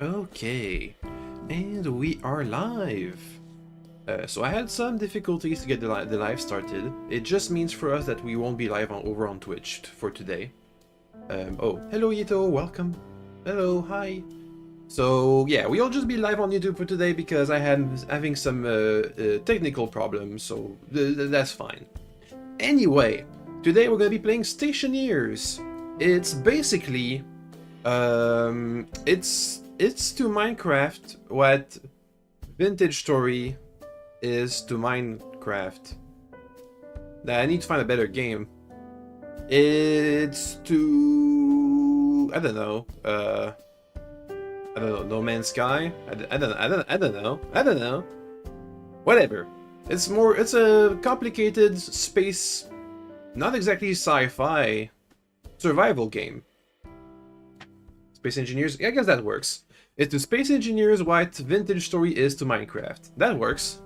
Okay, and we are live. So I had some difficulties to get the live started. It just means for us that we won't be live over on Twitch for today. Oh, hello Yito, welcome. Hello, hi. So yeah, we'll just be live on YouTube for today because I am having some technical problems, so that's fine. Anyway, today we're gonna be playing Stationeers. It's basically it's to Minecraft what Vintage Story is to Minecraft. Nah, I need to find a better game. It's to I don't know. I don't know. No Man's Sky. I don't know. Whatever. It's a complicated space, not exactly sci-fi survival game. Space Engineers, I guess that works. It's to Space Engineers what Vintage Story is to Minecraft. That works.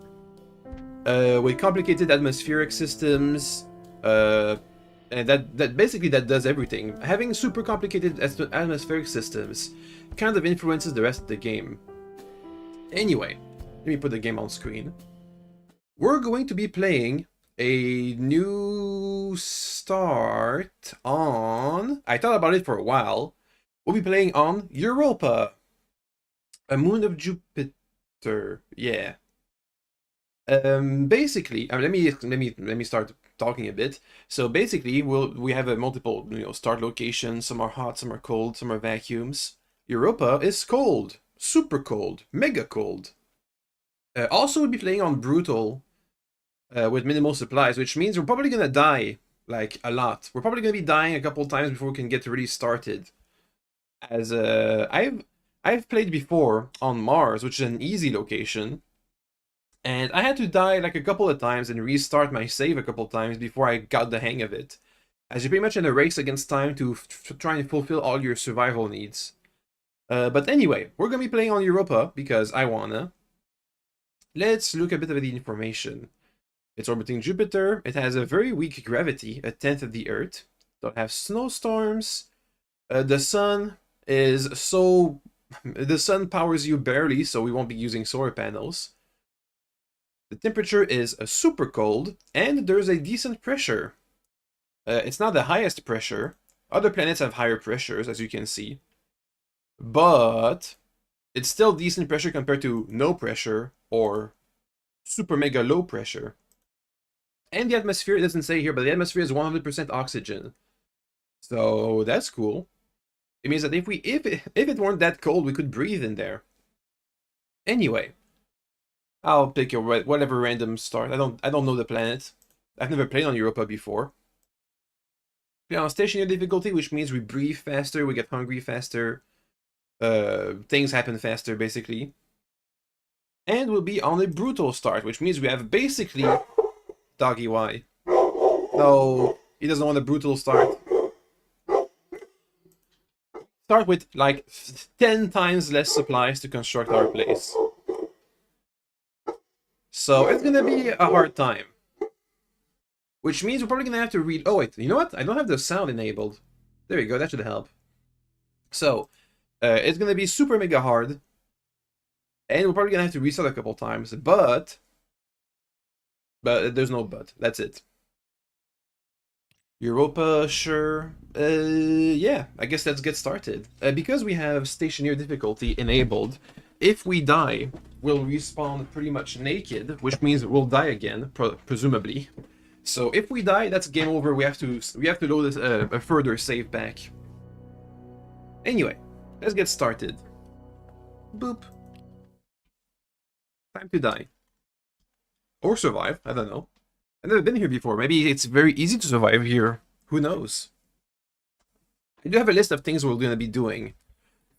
With complicated atmospheric systems, and that basically does everything. Having super complicated atmospheric systems kind of influences the rest of the game. Anyway, let me put the game on screen. We're going to be playing a new start on... I thought about it for a while. We'll be playing on Europa, a moon of Jupiter. Yeah. Basically, let me start talking a bit. So basically, we have a multiple start locations. Some are hot, some are cold, some are vacuums. Europa is cold, super cold, mega cold. Also, we'll be playing on brutal, with minimal supplies, which means we're probably gonna die like a lot. We're probably gonna be dying a couple times before we can get really started. As I've played before on Mars, which is an easy location, and I had to die like a couple of times and restart my save a couple times before I got the hang of it. As you're pretty much in a race against time to try and fulfill all your survival needs. But anyway, we're gonna be playing on Europa because I wanna. Let's look a bit of the information. It's orbiting Jupiter. It has a very weak gravity, a tenth of the Earth. Don't have snowstorms. The sun is so... The sun powers you barely, so we won't be using solar panels. The temperature is super cold, and there's a decent pressure. It's not the highest pressure. Other planets have higher pressures, as you can see. But it's still decent pressure compared to no pressure or super mega low pressure. And the atmosphere, it doesn't say here, but the atmosphere is 100% oxygen. So that's cool. It means that if it weren't that cold, we could breathe in there. Anyway, I'll pick whatever random start. I don't know the planet. I've never played on Europa before. Play on stationary difficulty, which means we breathe faster, we get hungry faster, things happen faster, basically. And we'll be on a brutal start, which means we have basically... Doggy, why? No, he doesn't want a brutal start. Start with like 10 times less supplies to construct our place. So it's gonna be a hard time. Which means we're probably gonna have to read... Oh wait, you know what? I don't have the sound enabled. There we go, that should help. So, it's gonna be super mega hard. And we're probably gonna have to restart a couple times, but there's no but. That's it. Europa, sure. Yeah, I guess let's get started. Because we have stationary difficulty enabled, if we die, we'll respawn pretty much naked, which means we'll die again, presumably. So if we die, that's game over. We have to load a further save back. Anyway, let's get started. Boop. Time to die. Or survive, I don't know. I've never been here before. Maybe it's very easy to survive here. Who knows? I do have a list of things we're going to be doing.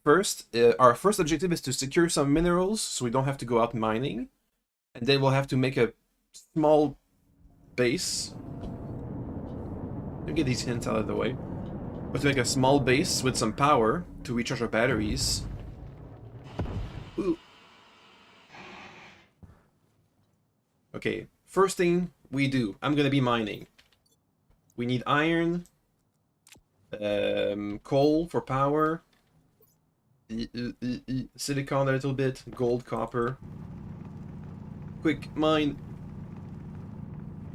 First, our first objective is to secure some minerals so we don't have to go out mining. And then we'll have to make a small base. Let me get these hints out of the way. But to make a small base with some power to recharge our batteries. Ooh. Okay, first thing we do, I'm gonna be mining. We need iron, coal for power, Silicon a little bit, gold, copper. Quick mine.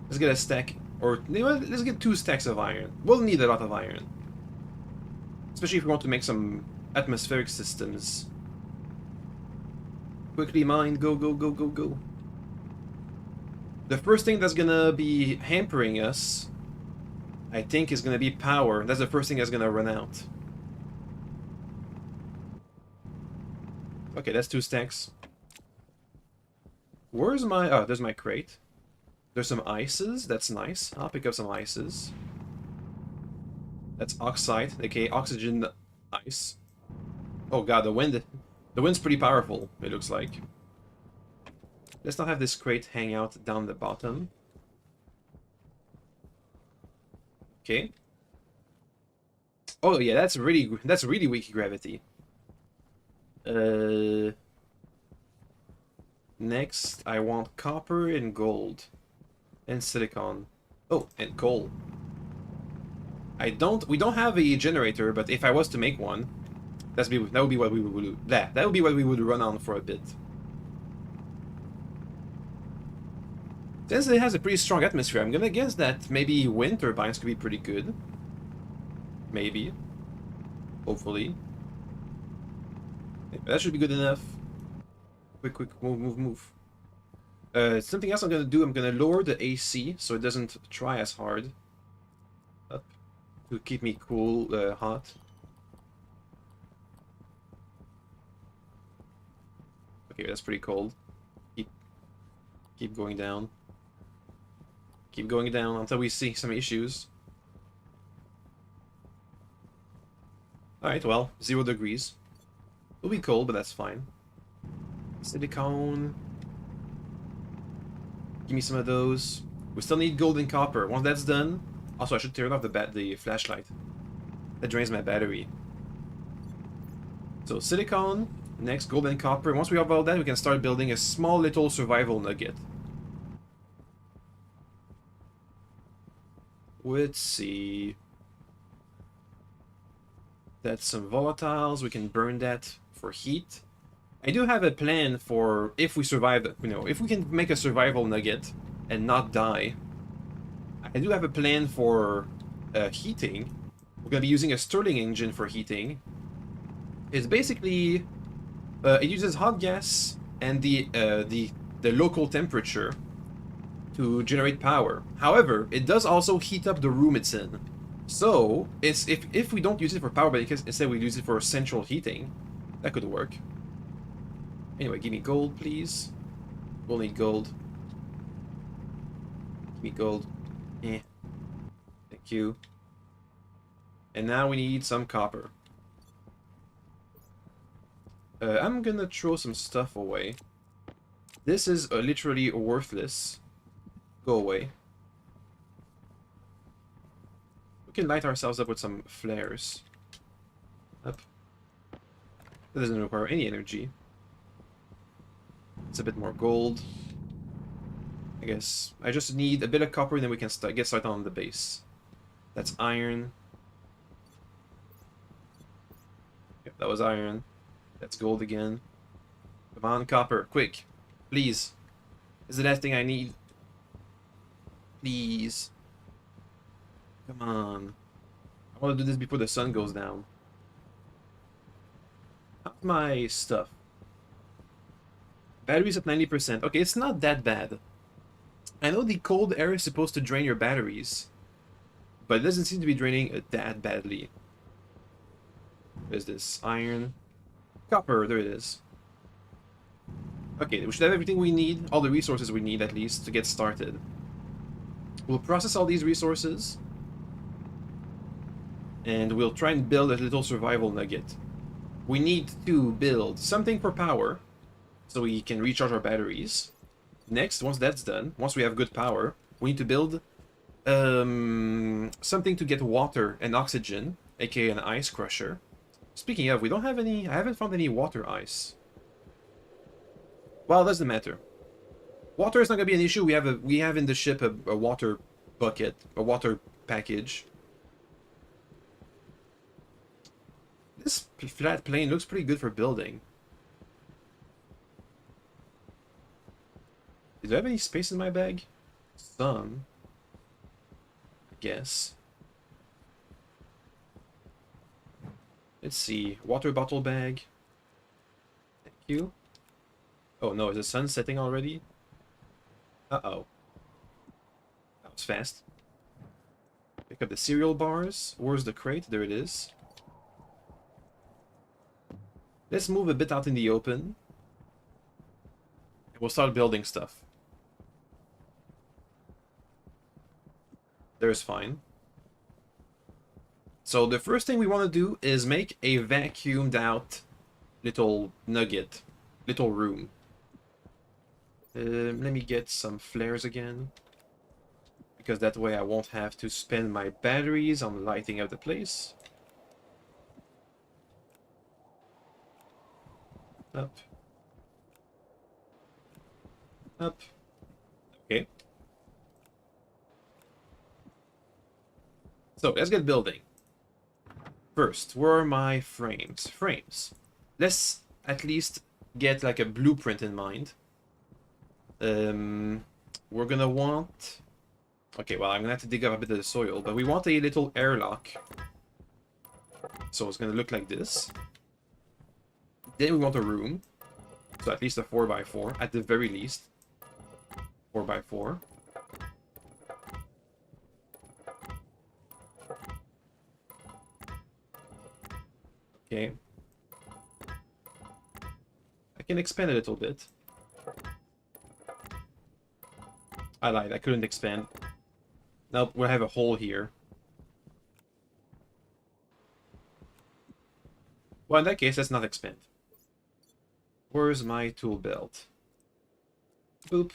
Let's get a stack, or you know what, let's get 2 stacks of iron. We'll need a lot of iron, especially if we want to make some atmospheric systems. Quickly mine, go, go, go, go, go. The first thing that's gonna be hampering us, I think, is gonna be power. That's the first thing that's gonna run out. Okay, that's 2 stacks. Where's my... oh, there's my crate. There's some ices. That's nice. I'll pick up some ices. That's oxide, aka oxygen ice. Oh god, the wind. The wind's pretty powerful, it looks like. Let's not have this crate hang out down the bottom. Okay. Oh yeah, that's really weak gravity. Next, I want copper and gold. And silicon. Oh, and coal. We don't have a generator, but if I was to make one, that would be what we would do. That would be what we would run on for a bit. Since it has a pretty strong atmosphere, I'm gonna guess that maybe wind turbines could be pretty good. Maybe. Hopefully. That should be good enough. Quick, move. Something else I'm gonna do, I'm gonna lower the AC so it doesn't try as hard. Up. To keep me cool, hot. Okay, that's pretty cold. Keep going down. Keep going down until we see some issues. Alright, well, 0 degrees. It'll be cold, but that's fine. Silicone. Give me some of those. We still need gold and copper. Once that's done... Also, I should turn off the flashlight. That drains my battery. So, silicone. Next, gold and copper. Once we have all that, we can start building a small little survival nugget. Let's see. That's some volatiles. We can burn that for heat. I do have a plan for if we survive, you know, if we can make a survival nugget and not die. I do have a plan for heating. We're gonna be using a Stirling engine for heating. It's basically it uses hot gas and the local temperature to generate power. However, it does also heat up the room it's in. So it's if we don't use it for power, but instead we use it for central heating, that could work. Anyway, give me gold, please. We'll need gold. Give me gold. Eh. Thank you. And now we need some copper. I'm gonna throw some stuff away. This is literally worthless. Go away. We can light ourselves up with some flares. Up. That doesn't require any energy. It's a bit more gold. I guess I just need a bit of copper and then we can get started on the base. That's iron. Yep, that was iron. That's gold again. Come on, copper, quick. Please. This is the last thing I need. Please. Come on. I want to do this before the sun goes down. How's my stuff? Batteries at 90%. Okay, it's not that bad. I know the cold air is supposed to drain your batteries, but it doesn't seem to be draining it that badly. What is this? Iron. Copper, there it is. Okay, we should have everything we need, all the resources we need at least, to get started. We'll process all these resources, and we'll try and build a little survival nugget. We need to build something for power, so we can recharge our batteries. Next, once that's done, once we have good power, we need to build something to get water and oxygen, aka an ice crusher. Speaking of, we don't have any... I haven't found any water ice. Well, doesn't matter. Water is not gonna be an issue. We have in the ship a water bucket, a water package. This flat plane looks pretty good for building. Do I have any space in my bag? Some. I guess. Let's see. Water bottle bag. Thank you. Oh no, is the sun setting already? Uh-oh. That was fast. Pick up the cereal bars. Where's the crate? There it is. Let's move a bit out in the open. We'll start building stuff. There's fine. So the first thing we want to do is make a vacuumed out little nugget. Little room. Let me get some flares again. Because that way I won't have to spend my batteries on lighting up the place. Up. Up. Okay. So, let's get building. First, where are my frames? Frames. Let's at least get like a blueprint in mind. We're gonna want... Okay, well, I'm gonna have to dig up a bit of the soil, but we want a little airlock. So it's gonna look like this. Then we want a room. So at least a 4x4, at the very least. 4x4. Okay. I can expand a little bit. I lied, I couldn't expand. Nope, we'll have a hole here. Well, in that case, let's not expand. Where's my tool belt? Boop.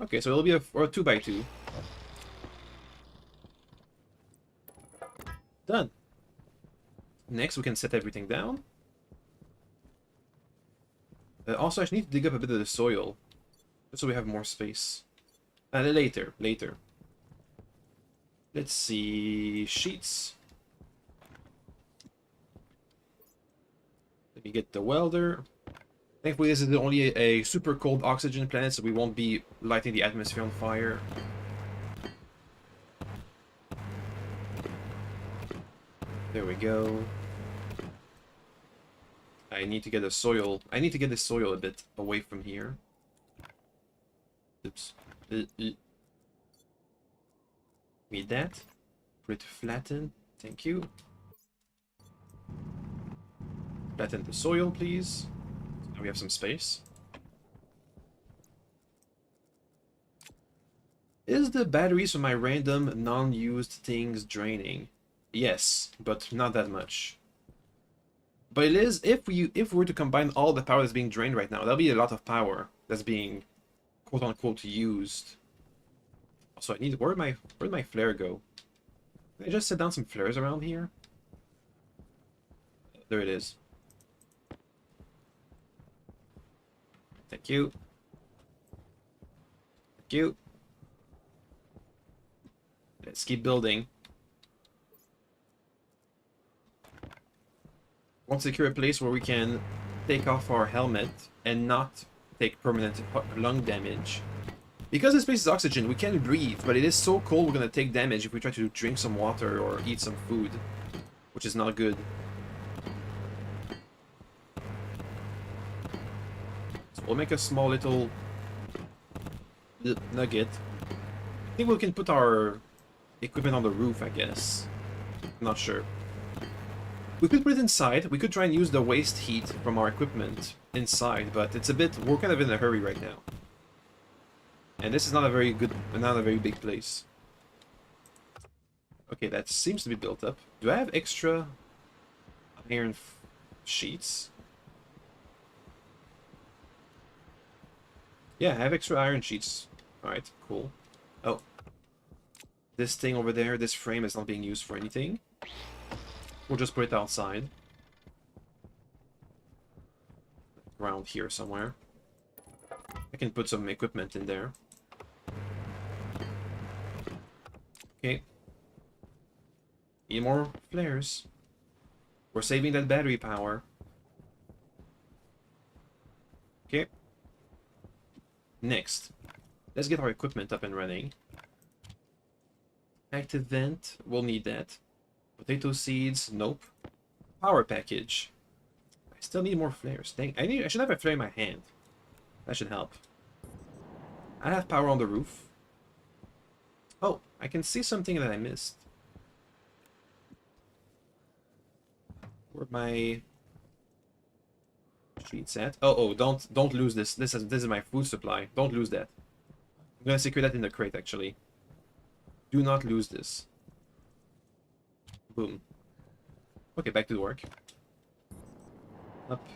Okay, so it'll be a 2x2. Done. Next, we can set everything down. Also, I need to dig up a bit of the soil, just so we have more space. Later. Let's see... Sheets. Let me get the welder. Thankfully, this is only a super cold oxygen planet, so we won't be lighting the atmosphere on fire. There we go. I need to get the soil. I need to get the soil a bit away from here. Oops. Need that. Put it to flatten. Thank you. Flatten the soil, please. Now we have some space. Is the batteries from my random non-used things draining? Yes, but not that much. But it is, if we were to combine all the power that's being drained right now, that'll be a lot of power that's being quote-unquote used. Also, I need... Where'd my flare go? Can I just set down some flares around here? There it is. Thank you. Thank you. Let's keep building. Want to secure a place where we can take off our helmet and not take permanent lung damage. Because this place is oxygen, we can breathe, but it is so cold we're going to take damage if we try to drink some water or eat some food, which is not good. So we'll make a small little nugget. I think we can put our equipment on the roof, I guess. I'm not sure. We could put it inside. We could try and use the waste heat from our equipment inside, but it's a bit... We're kind of in a hurry right now. And this is not a very big place. Okay, that seems to be built up. Do I have extra iron sheets? Yeah, I have extra iron sheets. Alright, cool. Oh. This thing over there, this frame is not being used for anything. We'll just put it outside. Around here somewhere. I can put some equipment in there. Okay. Need more flares. We're saving that battery power. Okay. Next, let's get our equipment up and running. Active vent, we'll need that. Potato seeds, nope. Power package. I still need more flares. Dang, I should have a flare in my hand. That should help. I have power on the roof. Oh, I can see something that I missed. Where my sheets at? Oh, don't lose this. This is my food supply. Don't lose that. I'm gonna secure that in the crate actually. Do not lose this. Boom. Okay, back to work. Up.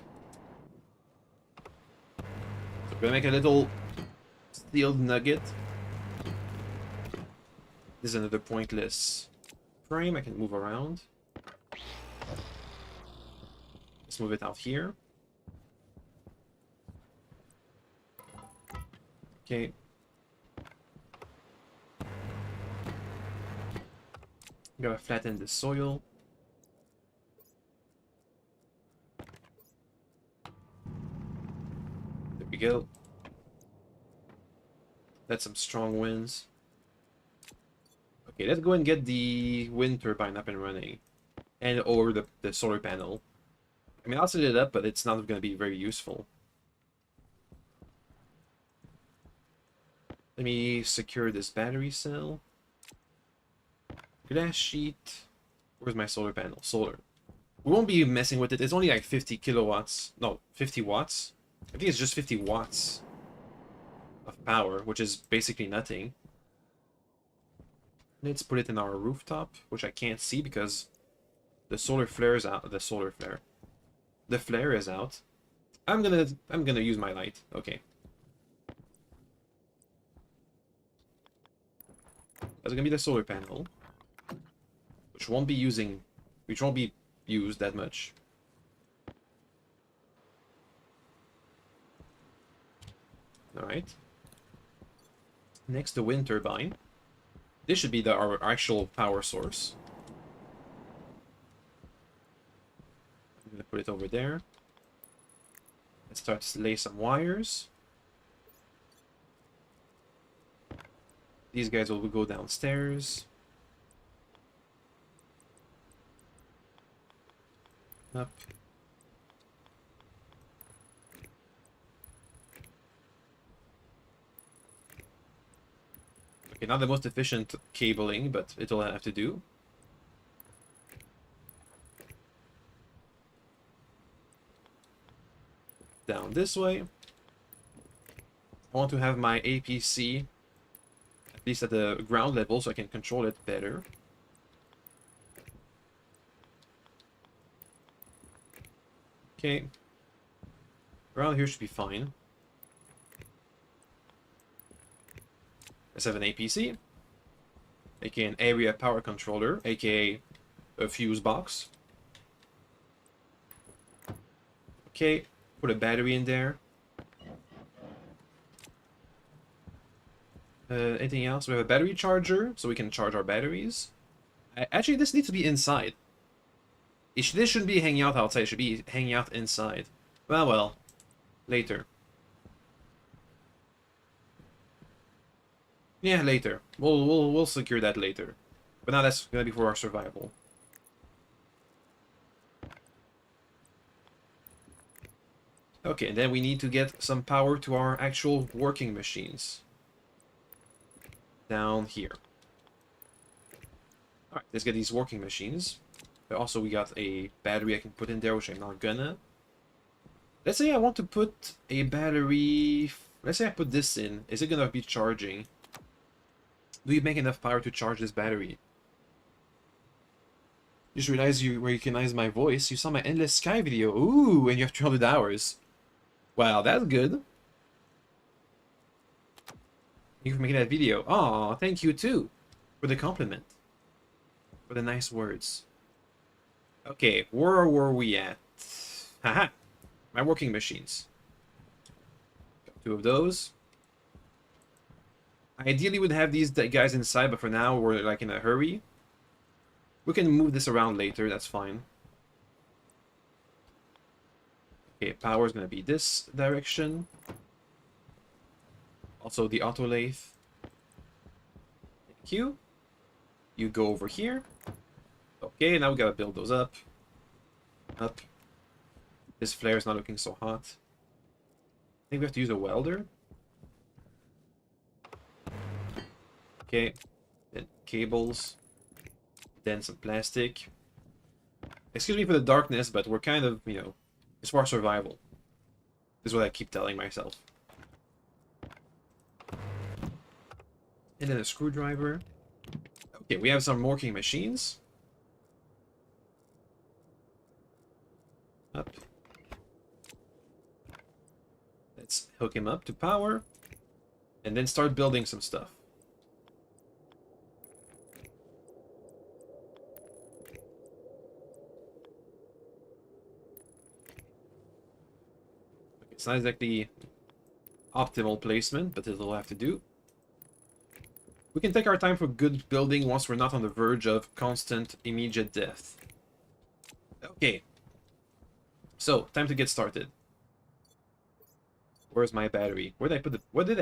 So we're gonna make a little steel nugget. This is another pointless frame I can move around. Let's move it out here. Okay. Gotta flatten the soil. There we go. That's some strong winds. Okay, let's go and get the wind turbine up and running. And over the solar panel. I mean, I'll set it up, but it's not going to be very useful. Let me secure this battery cell. Glass sheet. Where's my solar panel? Solar. We won't be messing with it. It's only like 50 kilowatts. No, 50 watts. I think it's just 50 watts of power, which is basically nothing. Let's put it in our rooftop, which I can't see because the solar flare is out. The flare is out. I'm gonna use my light. Okay. That's gonna be the solar panel, which won't be used that much. All right. Next, the wind turbine. This should be our actual power source. I'm gonna put it over there. Let's start to lay some wires. These guys will go downstairs. Up. Okay, not the most efficient cabling, but it'll have to do. Down this way. I want to have my APC at least at the ground level so I can control it better. Okay. Around here should be fine. Let's have an APC, aka an area power controller, aka a fuse box. Okay, put a battery in there. Anything else? We have a battery charger, so we can charge our batteries. Actually, this needs to be inside. This shouldn't be hanging out outside, it should be hanging out inside. Well, later. Yeah, later. We'll secure that later. But now that's gonna be for our survival. Okay, and then we need to get some power to our actual working machines. Down here. Alright, let's get these working machines. But also we got a battery I can put in there, which I'm not gonna. Let's say I want to put a battery... Let's say I put this in. Is it gonna be charging? Do you make enough power to charge this battery? Just realized you recognized my voice. You saw my Endless Sky video. Ooh, and you have 300 hours. Wow, that's good. Thank you for making that video. Aw, thank you too for the compliment. For the nice words. Okay, where were we at? Haha, my working machines. Got 2 of those. Ideally, would have these guys inside, but for now, we're like in a hurry. We can move this around later, that's fine. Okay, power is going to be this direction. Also the auto lathe. Thank you. You go over here. Okay, now we gotta build those up. Up. This flare is not looking so hot. I think we have to use a welder. Okay. Then cables. Then some plastic. Excuse me for the darkness, but we're kind of, you know, it's for our survival. This is what I keep telling myself. And then a screwdriver. Okay, we have some working machines. Up. Let's hook him up to power. And then start building some stuff. Okay, it's not exactly optimal placement, but it'll have to do. We can take our time for good building once we're not on the verge of constant immediate death. Okay. So, time to get started. Where's my battery? Where did I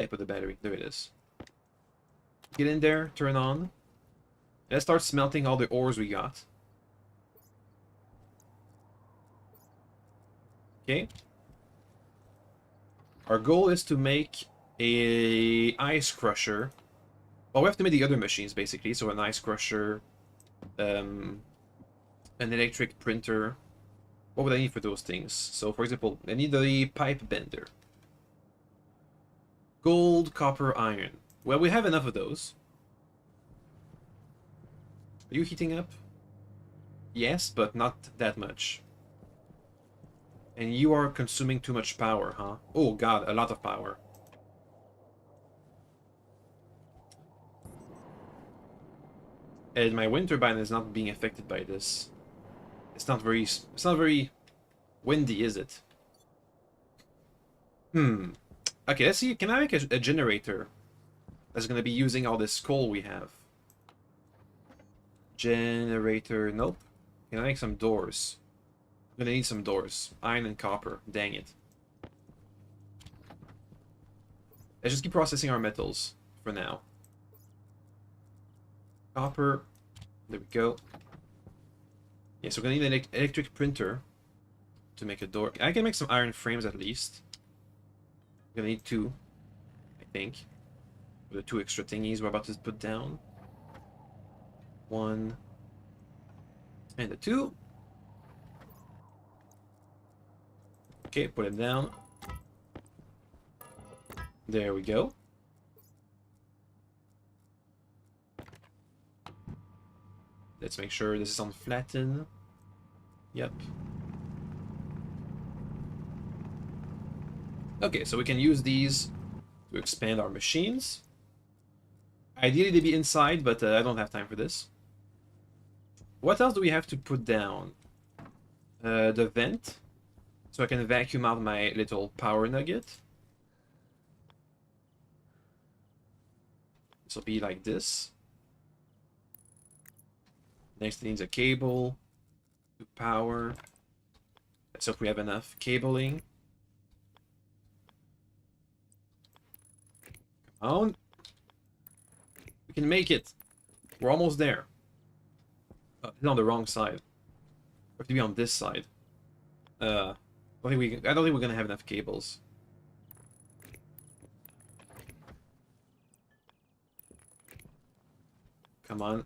put the battery? There it is. Get in there, turn on. Let's start smelting all the ores we got. Okay. Our goal is to make a ice crusher. Well, we have to make the other machines, basically. So an ice crusher, an electric printer. What would I need for those things? So, for example, I need a pipe bender. Gold, copper, iron. Well, we have enough of those. Are you heating up? Yes, but not that much. And you are consuming too much power, huh? Oh god, a lot of power. And my wind turbine is not being affected by this. It's not very windy, is it? Okay, let's see. Can I make a generator that's going to be using all this coal we have? Generator, nope. Can I make some doors? I'm going to need some doors. Iron and copper, dang it. Let's just keep processing our metals for now. Copper, there we go. Yeah, so we're going to need an electric printer to make a door. I can make some iron frames at least. We're going to need 2, I think. For the 2 extra thingies we're about to put down. 1 and a 2. Okay, put him down. There we go. Let's make sure this is on flatten. Yep. Okay, so we can use these to expand our machines. Ideally, they'd be inside, but I don't have time for this. What else do we have to put down? The vent. So I can vacuum out my little power nugget. This will be like this. Next, it needs a cable to power. Let's hope we have enough cabling. Come on. We can make it. We're almost there. Oh, it's on the wrong side. We have to be on this side. I don't think we're gonna have enough cables. Come on.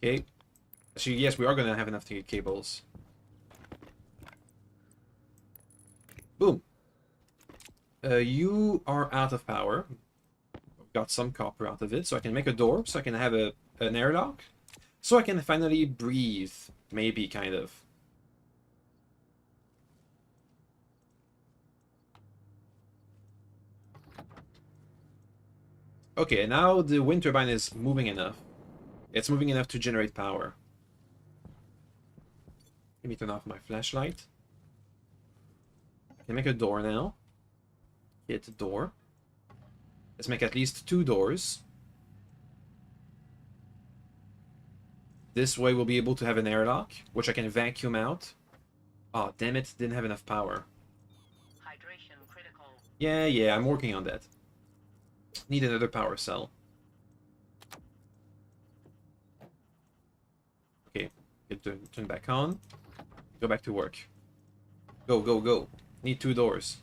Okay. Actually, yes, we are gonna have enough to get cables. Boom. You are out of power. Got some copper out of it, so I can make a door, so I can have an airlock. So I can finally breathe. Maybe, kind of. Okay, now the wind turbine is moving enough. It's moving enough to generate power. Let me turn off my flashlight. Can make a door now. Hit the door. Let's make at least 2 doors. This way we'll be able to have an airlock, which I can vacuum out. Oh, damn it, didn't have enough power. Hydration critical. Yeah, I'm working on that. Need another power cell. Okay, turn back on. Go back to work. Go, go, go. Need 2 doors.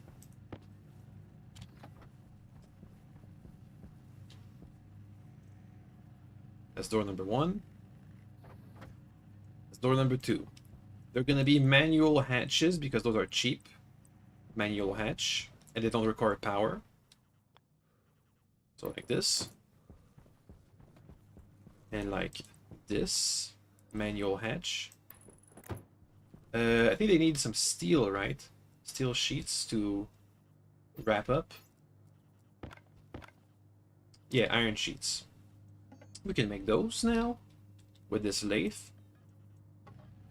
That's door number 1. That's door number 2. They're gonna be manual hatches because those are cheap. Manual hatch. And they don't require power. So like this. And like this. Manual hatch. I think they need some steel, right? Steel sheets to wrap up. Yeah, iron sheets. We can make those now with this lathe.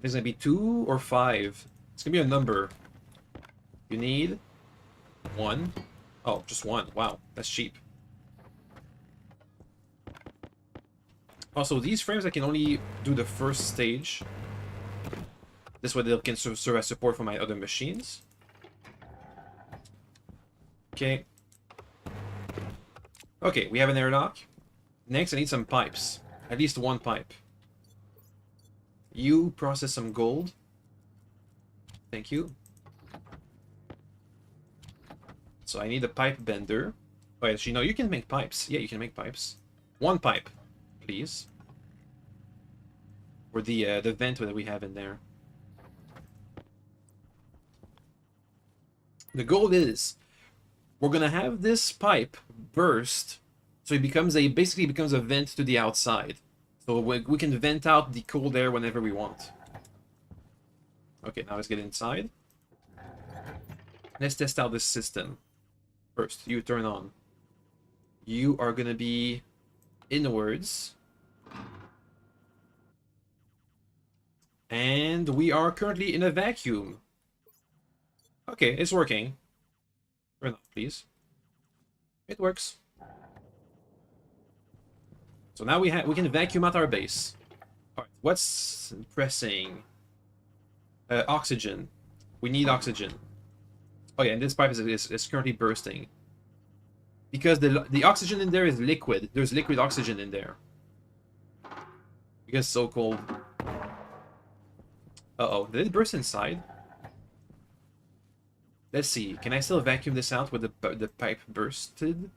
There's gonna be 2 or 5. It's gonna be a number. You need 1. Oh, just 1. Wow, that's cheap. Also, these frames I can only do the first stage. This way they can serve as support for my other machines. Okay. Okay, we have an airlock. Next, I need some pipes. At least 1 pipe. You process some gold. Thank you. So I need a pipe bender. Oh, actually, no, you can make pipes. Yeah, you can make pipes. 1 pipe, please. For the vent that we have in there. The goal is we're gonna have this pipe burst, so it becomes basically becomes a vent to the outside. So we can vent out the cold air whenever we want. Okay, now let's get inside. Let's test out this system. First, you turn on. You are gonna be inwards. And we are currently in a vacuum. Okay, it's working. Turn on, please. It works. So now we can vacuum out our base. All right, what's pressing? Oxygen. We need oxygen. Oh yeah, and this pipe is currently bursting. Because the oxygen in there is liquid. There's liquid oxygen in there. Because it's so cold. Uh-oh, did it burst inside? Let's see. Can I still vacuum this out with the pipe bursted?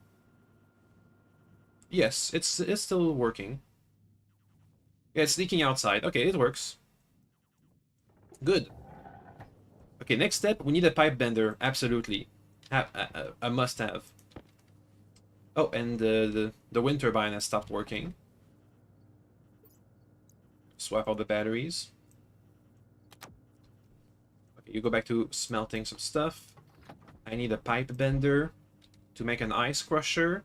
Yes, it's still working. Yeah, it's leaking outside. Okay, it works. Good. Okay, next step, we need a pipe bender. Absolutely. A must-have. Oh, and the wind turbine has stopped working. Swap out the batteries. You go back to smelting some stuff. I need a pipe bender to make an ice crusher.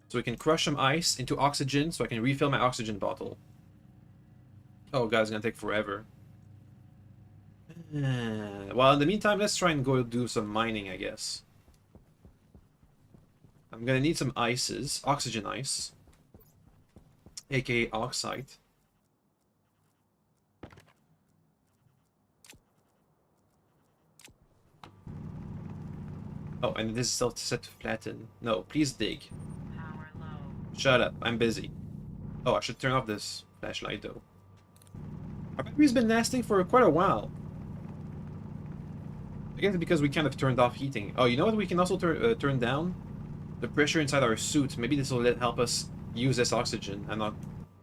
So we can crush some ice into oxygen so I can refill my oxygen bottle. Oh god, it's gonna take forever. Well, in the meantime, let's try and go do some mining, I guess. I'm gonna need some ices. Oxygen ice. AKA oxide. Oh, and this is still set to flatten. No, please dig. Power low. Shut up, I'm busy. Oh, I should turn off this flashlight though. Our battery's been lasting for quite a while. I guess because we kind of turned off heating. Oh, you know what? We can also turn down the pressure inside our suit. Maybe this will help us use this oxygen. I'm not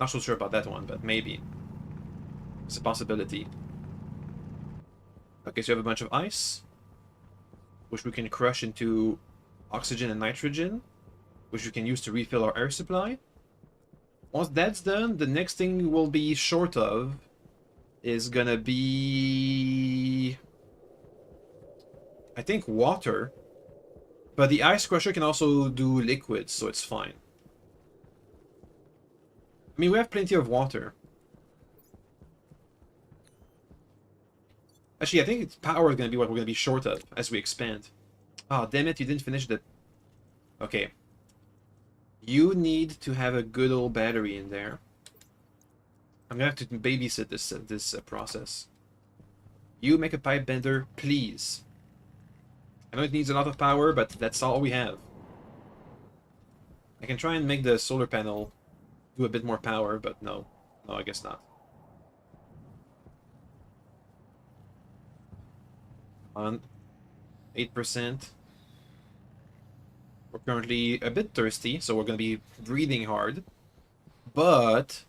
so sure about that one, but maybe. It's a possibility. Okay, so you have a bunch of ice, which we can crush into oxygen and nitrogen, which we can use to refill our air supply. Once that's done, the next thing we'll be short of is gonna be, I think, water. But the ice crusher can also do liquids, so it's fine. I mean, we have plenty of water. Actually, I think power is going to be what we're going to be short of as we expand. Oh, damn it, you didn't finish the... Okay. You need to have a good old battery in there. I'm going to have to babysit this process. You make a pipe bender, please. I know it needs a lot of power, but that's all we have. I can try and make the solar panel do a bit more power, but no. No, I guess not. On 8%. We're currently a bit thirsty, so we're going to be breathing hard. But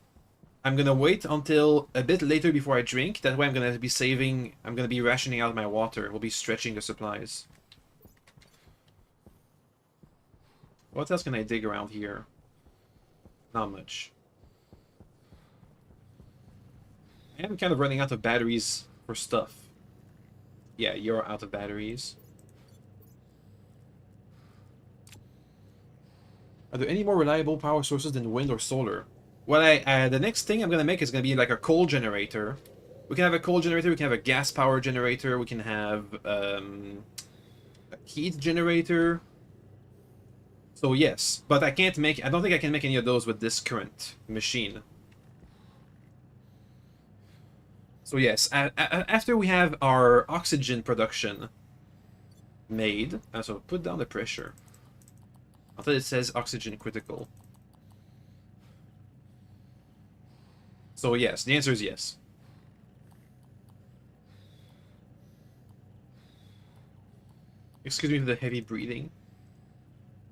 I'm going to wait until a bit later before I drink. That way I'm going to be saving... I'm going to be rationing out my water. We'll be stretching the supplies. What else can I dig around here? Not much. I am kind of running out of batteries for stuff. Yeah, you're out of batteries. Are there any more reliable power sources than wind or solar? What the next thing I'm gonna make is gonna be like a coal generator. We can have a coal generator. We can have a gas power generator. We can have a heat generator. So yes, but I can't make. I don't think I can make any of those with this current machine. So yes, after we have our oxygen production made, so put down the pressure. I thought it says oxygen critical. So yes, the answer is yes. Excuse me for the heavy breathing.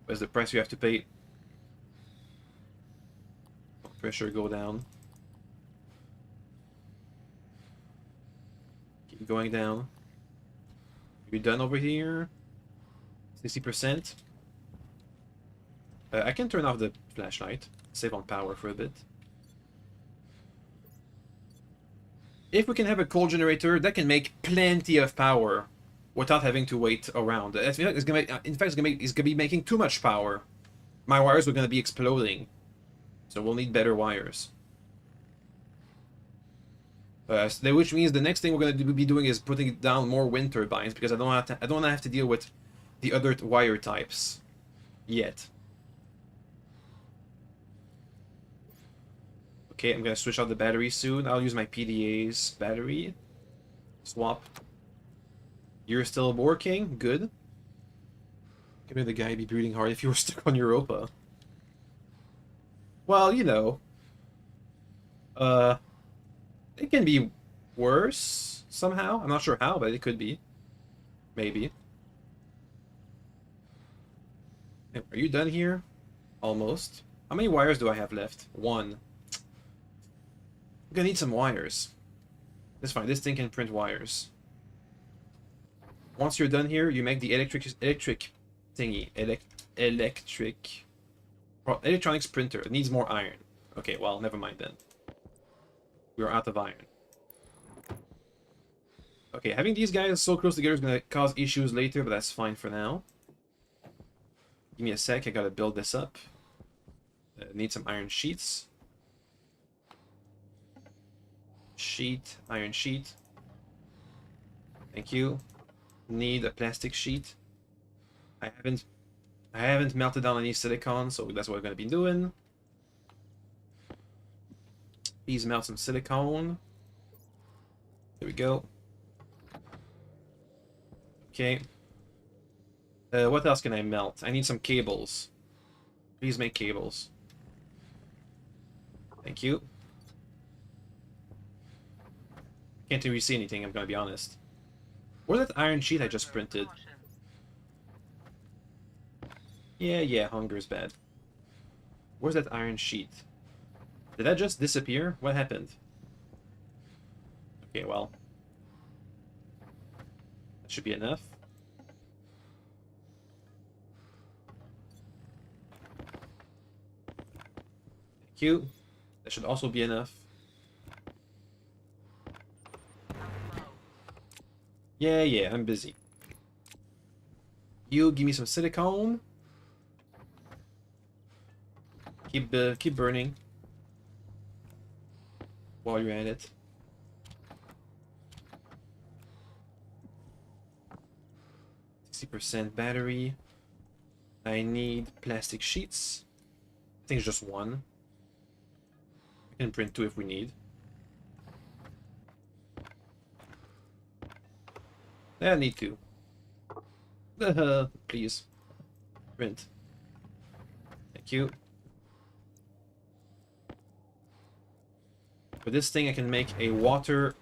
What's the price you have to pay? Pressure go down. Keep going down. Are you done over here? 60%. I can turn off the flashlight. Save on power for a bit. If we can have a coal generator, that can make plenty of power without having to wait around. In fact, it's gonna be making too much power. My wires are gonna be exploding, so we'll need better wires. Which means the next thing we're gonna be doing is putting down more wind turbines because I don't want to have to deal with the other wire types yet. Okay, I'm gonna switch out the battery soon. I'll use my PDA's battery. Swap. You're still working? Good. Give me the guy be breathing hard if you were stuck on Europa. Well, you know. It can be worse somehow. I'm not sure how, but it could be. Maybe. Are you done here? Almost. How many wires do I have left? One. I'm gonna need some wires. That's fine. This thing can print wires. Once you're done here, you make the electric thingy. Electronics printer. It needs more iron. Okay, well, never mind then. We're out of iron. Okay, having these guys so close together is gonna cause issues later, but that's fine for now. Give me a sec. I gotta build this up. Need some iron sheets. Iron sheet. Thank you. Need a plastic sheet. I haven't melted down any silicon, so that's what we're gonna be doing. Please melt some silicone. There we go. Okay. What else can I melt? I need some cables. Please make cables. Thank you. Can't really see anything, I'm gonna be honest. Where's that iron sheet I just printed? Yeah, hunger's bad. Where's that iron sheet? Did that just disappear? What happened? Okay, well. That should be enough. Thank you. That should also be enough. Yeah, I'm busy. You give me some silicone. Keep burning while you're at it. 60% battery. I need plastic sheets. I think it's just one. I can print two if we need. I need two. Please. Print. Thank you. For this thing, I can make a water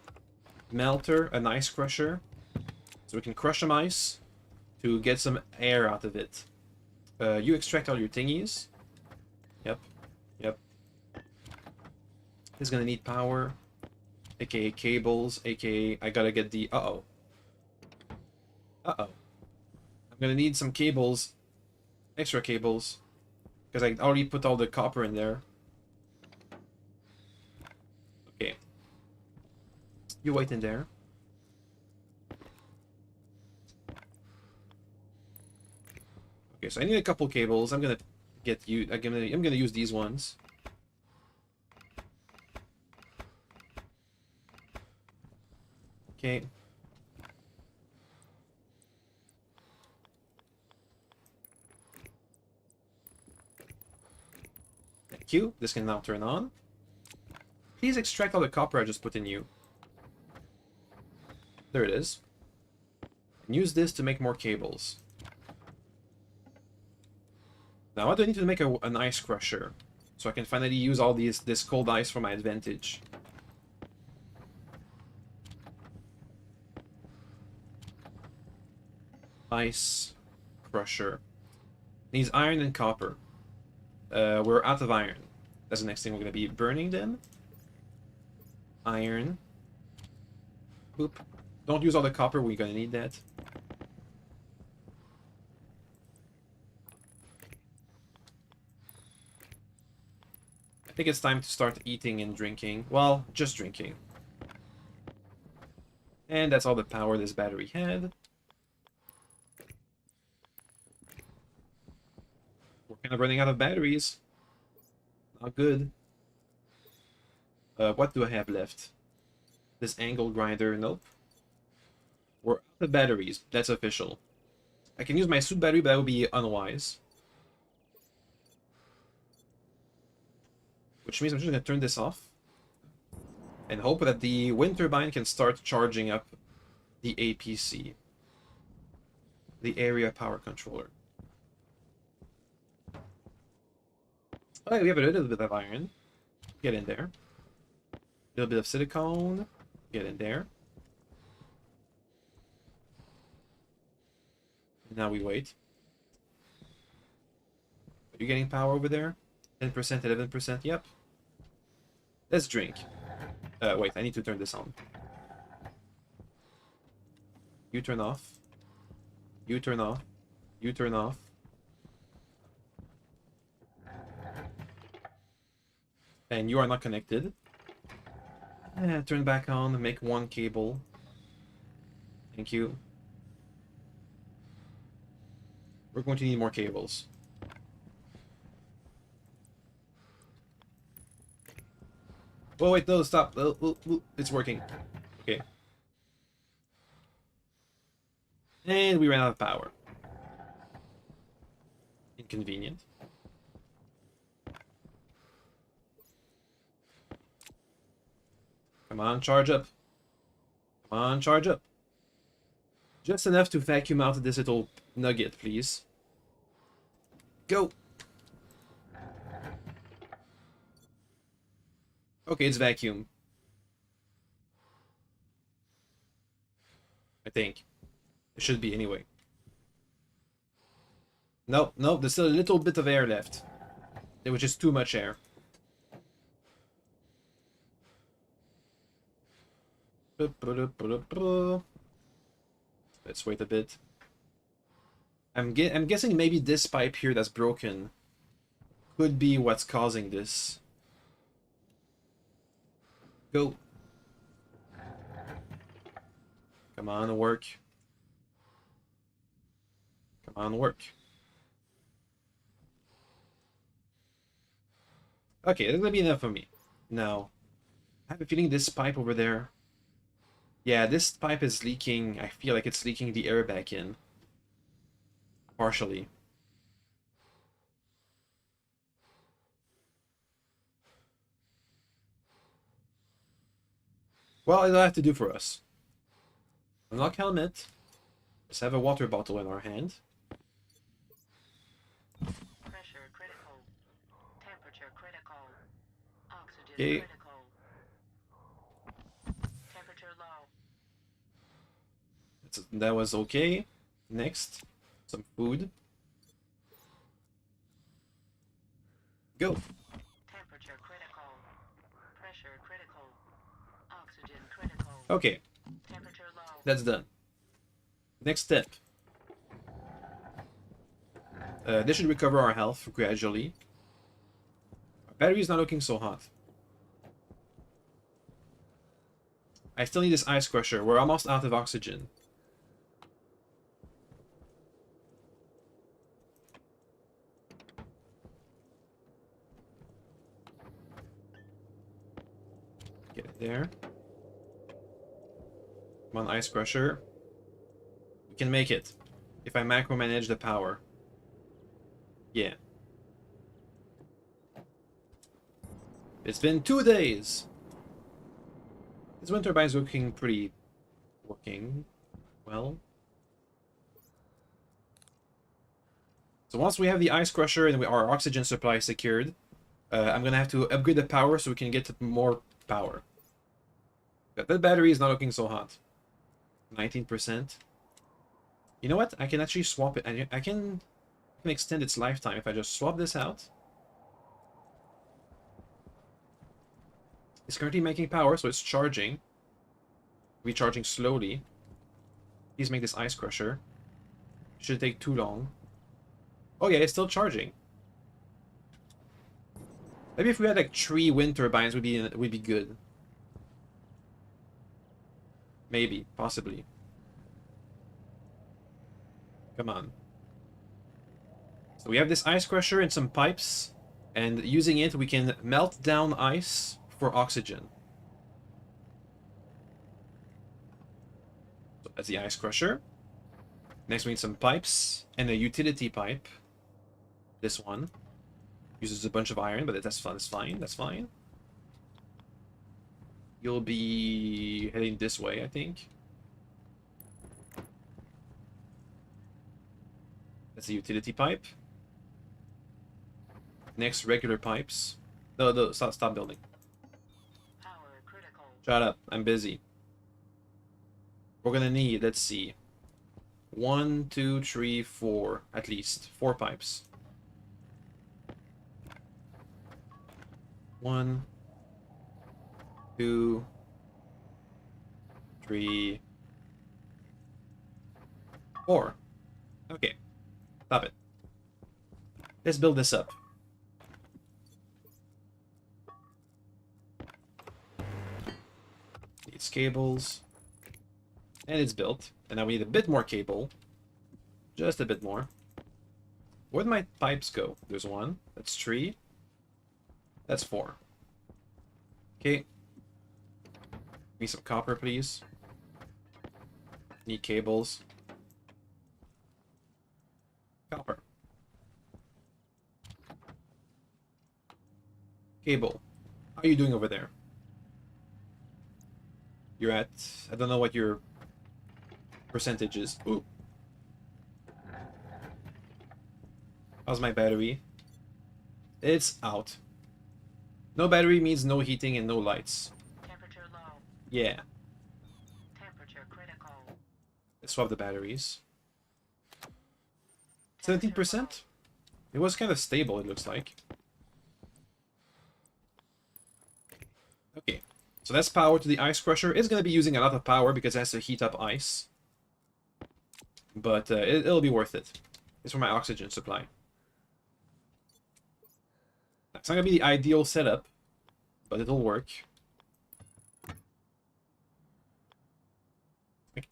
melter, an ice crusher. So we can crush some ice to get some air out of it. You extract all your thingies. Yep. Yep. This is gonna need power. AKA cables. AKA I gotta get the... Uh-oh. Uh-oh. I'm gonna need some cables. Extra cables. Because I already put all the copper in there. Okay. You wait in there. Okay, so I need a couple cables. I'm gonna get you. I'm gonna use these ones. Okay. Thank you. This can now turn on. Please extract all the copper I just put in you. There it is. And use this to make more cables. Now I do need to make an ice crusher, so I can finally use all this cold ice for my advantage. Ice crusher. Needs iron and copper. We're out of iron. That's the next thing we're gonna be burning then. Iron. Oop. Don't use all the copper, we're gonna need that. I think it's time to start eating and drinking. Well, just drinking. And that's all the power this battery had. We're kind of running out of batteries. Not good. What do I have left? This angle grinder, nope. We're out of batteries, that's official. I can use my suit battery, but that would be unwise. Which means I'm just going to turn this off. And hope that the wind turbine can start charging up the APC. The area power controller. Oh, we have a little bit of iron. Get in there. A little bit of silicone. Get in there. Now we wait. Are you getting power over there? 10%, 11%, yep. Let's drink. Wait, I need to turn this on. You turn off. You turn off. You turn off. And you are not connected. Turn back on and make one cable. Thank you. We're going to need more cables. Oh wait, no, stop. It's working. Okay. And we ran out of power. Inconvenient. Come on, charge up. Come on, charge up. Just enough to vacuum out this little nugget, please. Go! Okay, it's vacuum. I think. It should be anyway. No, no, there's still a little bit of air left. There was just too much air. Let's wait a bit. I'm guessing maybe this pipe here that's broken could be what's causing this. Go. Come on, work. Come on, work. Okay, that's gonna be enough for me. Now, I have a feeling this pipe over there. Yeah, this pipe is leaking. I feel like it's leaking the air back in. Partially. Well, it'll have to do for us. Unlock helmet. Let's have a water bottle in our hand. Pressure critical. Temperature critical. Oxygen Okay. critical. Temperature low. That was okay. Next, some food. Go. Temperature critical. Pressure critical. Oxygen critical. Okay, Temperature low. that's done. Next step. This should recover our health gradually. Our battery is not looking so hot. I still need this ice crusher. We're almost out of oxygen. Get it there. Come on, ice crusher. We can make it. If I macromanage the power. Yeah. It's been 2 days. This wind turbine's looking pretty... working well. So once we have the ice crusher and our oxygen supply secured, I'm gonna have to upgrade the power so we can get more power. But that battery is not looking so hot. 19%. You know what? I can actually swap it. I can extend its lifetime if I just swap this out. It's currently making power, so it's charging. Recharging slowly. Please make this ice crusher. Shouldn't take too long. Oh yeah, it's still charging. Maybe if we had like 3 wind turbines, would be good. Maybe, possibly. Come on. So we have this ice crusher and some pipes, and using it we can melt down ice for oxygen. So that's the ice crusher. Next we need some pipes and a utility pipe. This one uses a bunch of iron, but that's fine. That's fine. That's fine. You'll be heading this way, I think. That's the utility pipe. Next, regular pipes. No, stop building. Power critical. Shut up. I'm busy. We're gonna need, let's see. 1, 2, 3, 4. At least 4 pipes. 1, 2, 3, 4. Okay. Stop it. Let's build this up. Needs cables. And it's built. And now we need a bit more cable. Just a bit more. Where'd my pipes go? There's 1. That's 3. That's 4. Okay. Need some copper, please. Need cables. Copper. Cable. How are you doing over there? You're at... I don't know what your percentage is. Ooh. How's my battery? It's out. No battery means no heating and no lights. Temperature low. Yeah. Temperature critical. Let's swap the batteries. 17%? It was kind of stable, it looks like. Okay. So that's power to the ice crusher. It's going to be using a lot of power because it has to heat up ice. But it'll be worth it. It's for my oxygen supply. It's not going to be the ideal setup, but it'll work.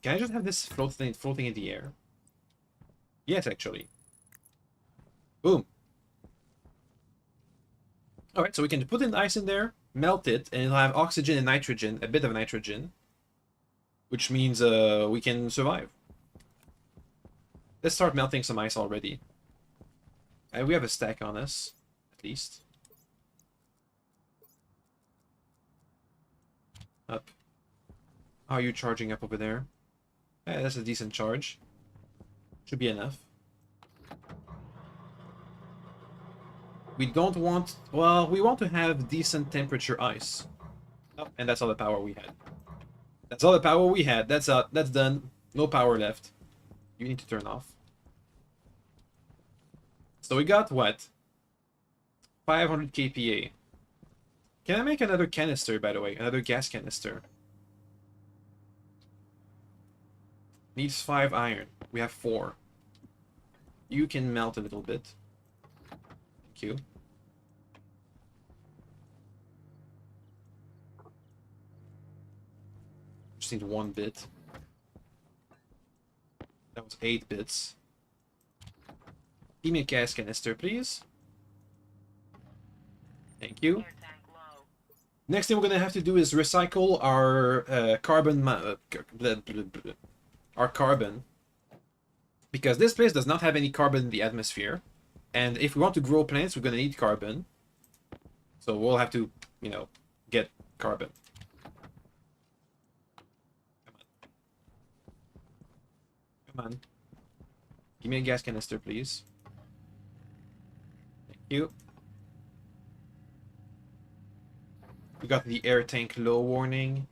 Can I just have this floating in the air? Yes, actually. Boom. Alright, so we can put in ice in there, melt it, and it'll have oxygen and nitrogen, a bit of nitrogen. Which means we can survive. Let's start melting some ice already. We have a stack on us, at least. Up. How are you charging up over there? Yeah, that's a decent charge. Should be enough. We don't want... Well, we want to have decent temperature ice. Oh, and that's all the power we had. That's all the power we had. That's done. No power left. You need to turn off. So we got what? 500 kPa. Can I make another canister, by the way? Another gas canister. Needs 5 iron. We have 4. You can melt a little bit. Thank you. Just need 1 bit. That was 8 bits. Give me a gas canister, please. Thank you. Air tank low. Next thing we're gonna have to do is recycle our carbon, our carbon, because this place does not have any carbon in the atmosphere, and if we want to grow plants, we're gonna need carbon. So we'll have to, you know, get carbon. Come on. Give me a gas canister, please. Thank you. We got the air tank low warning.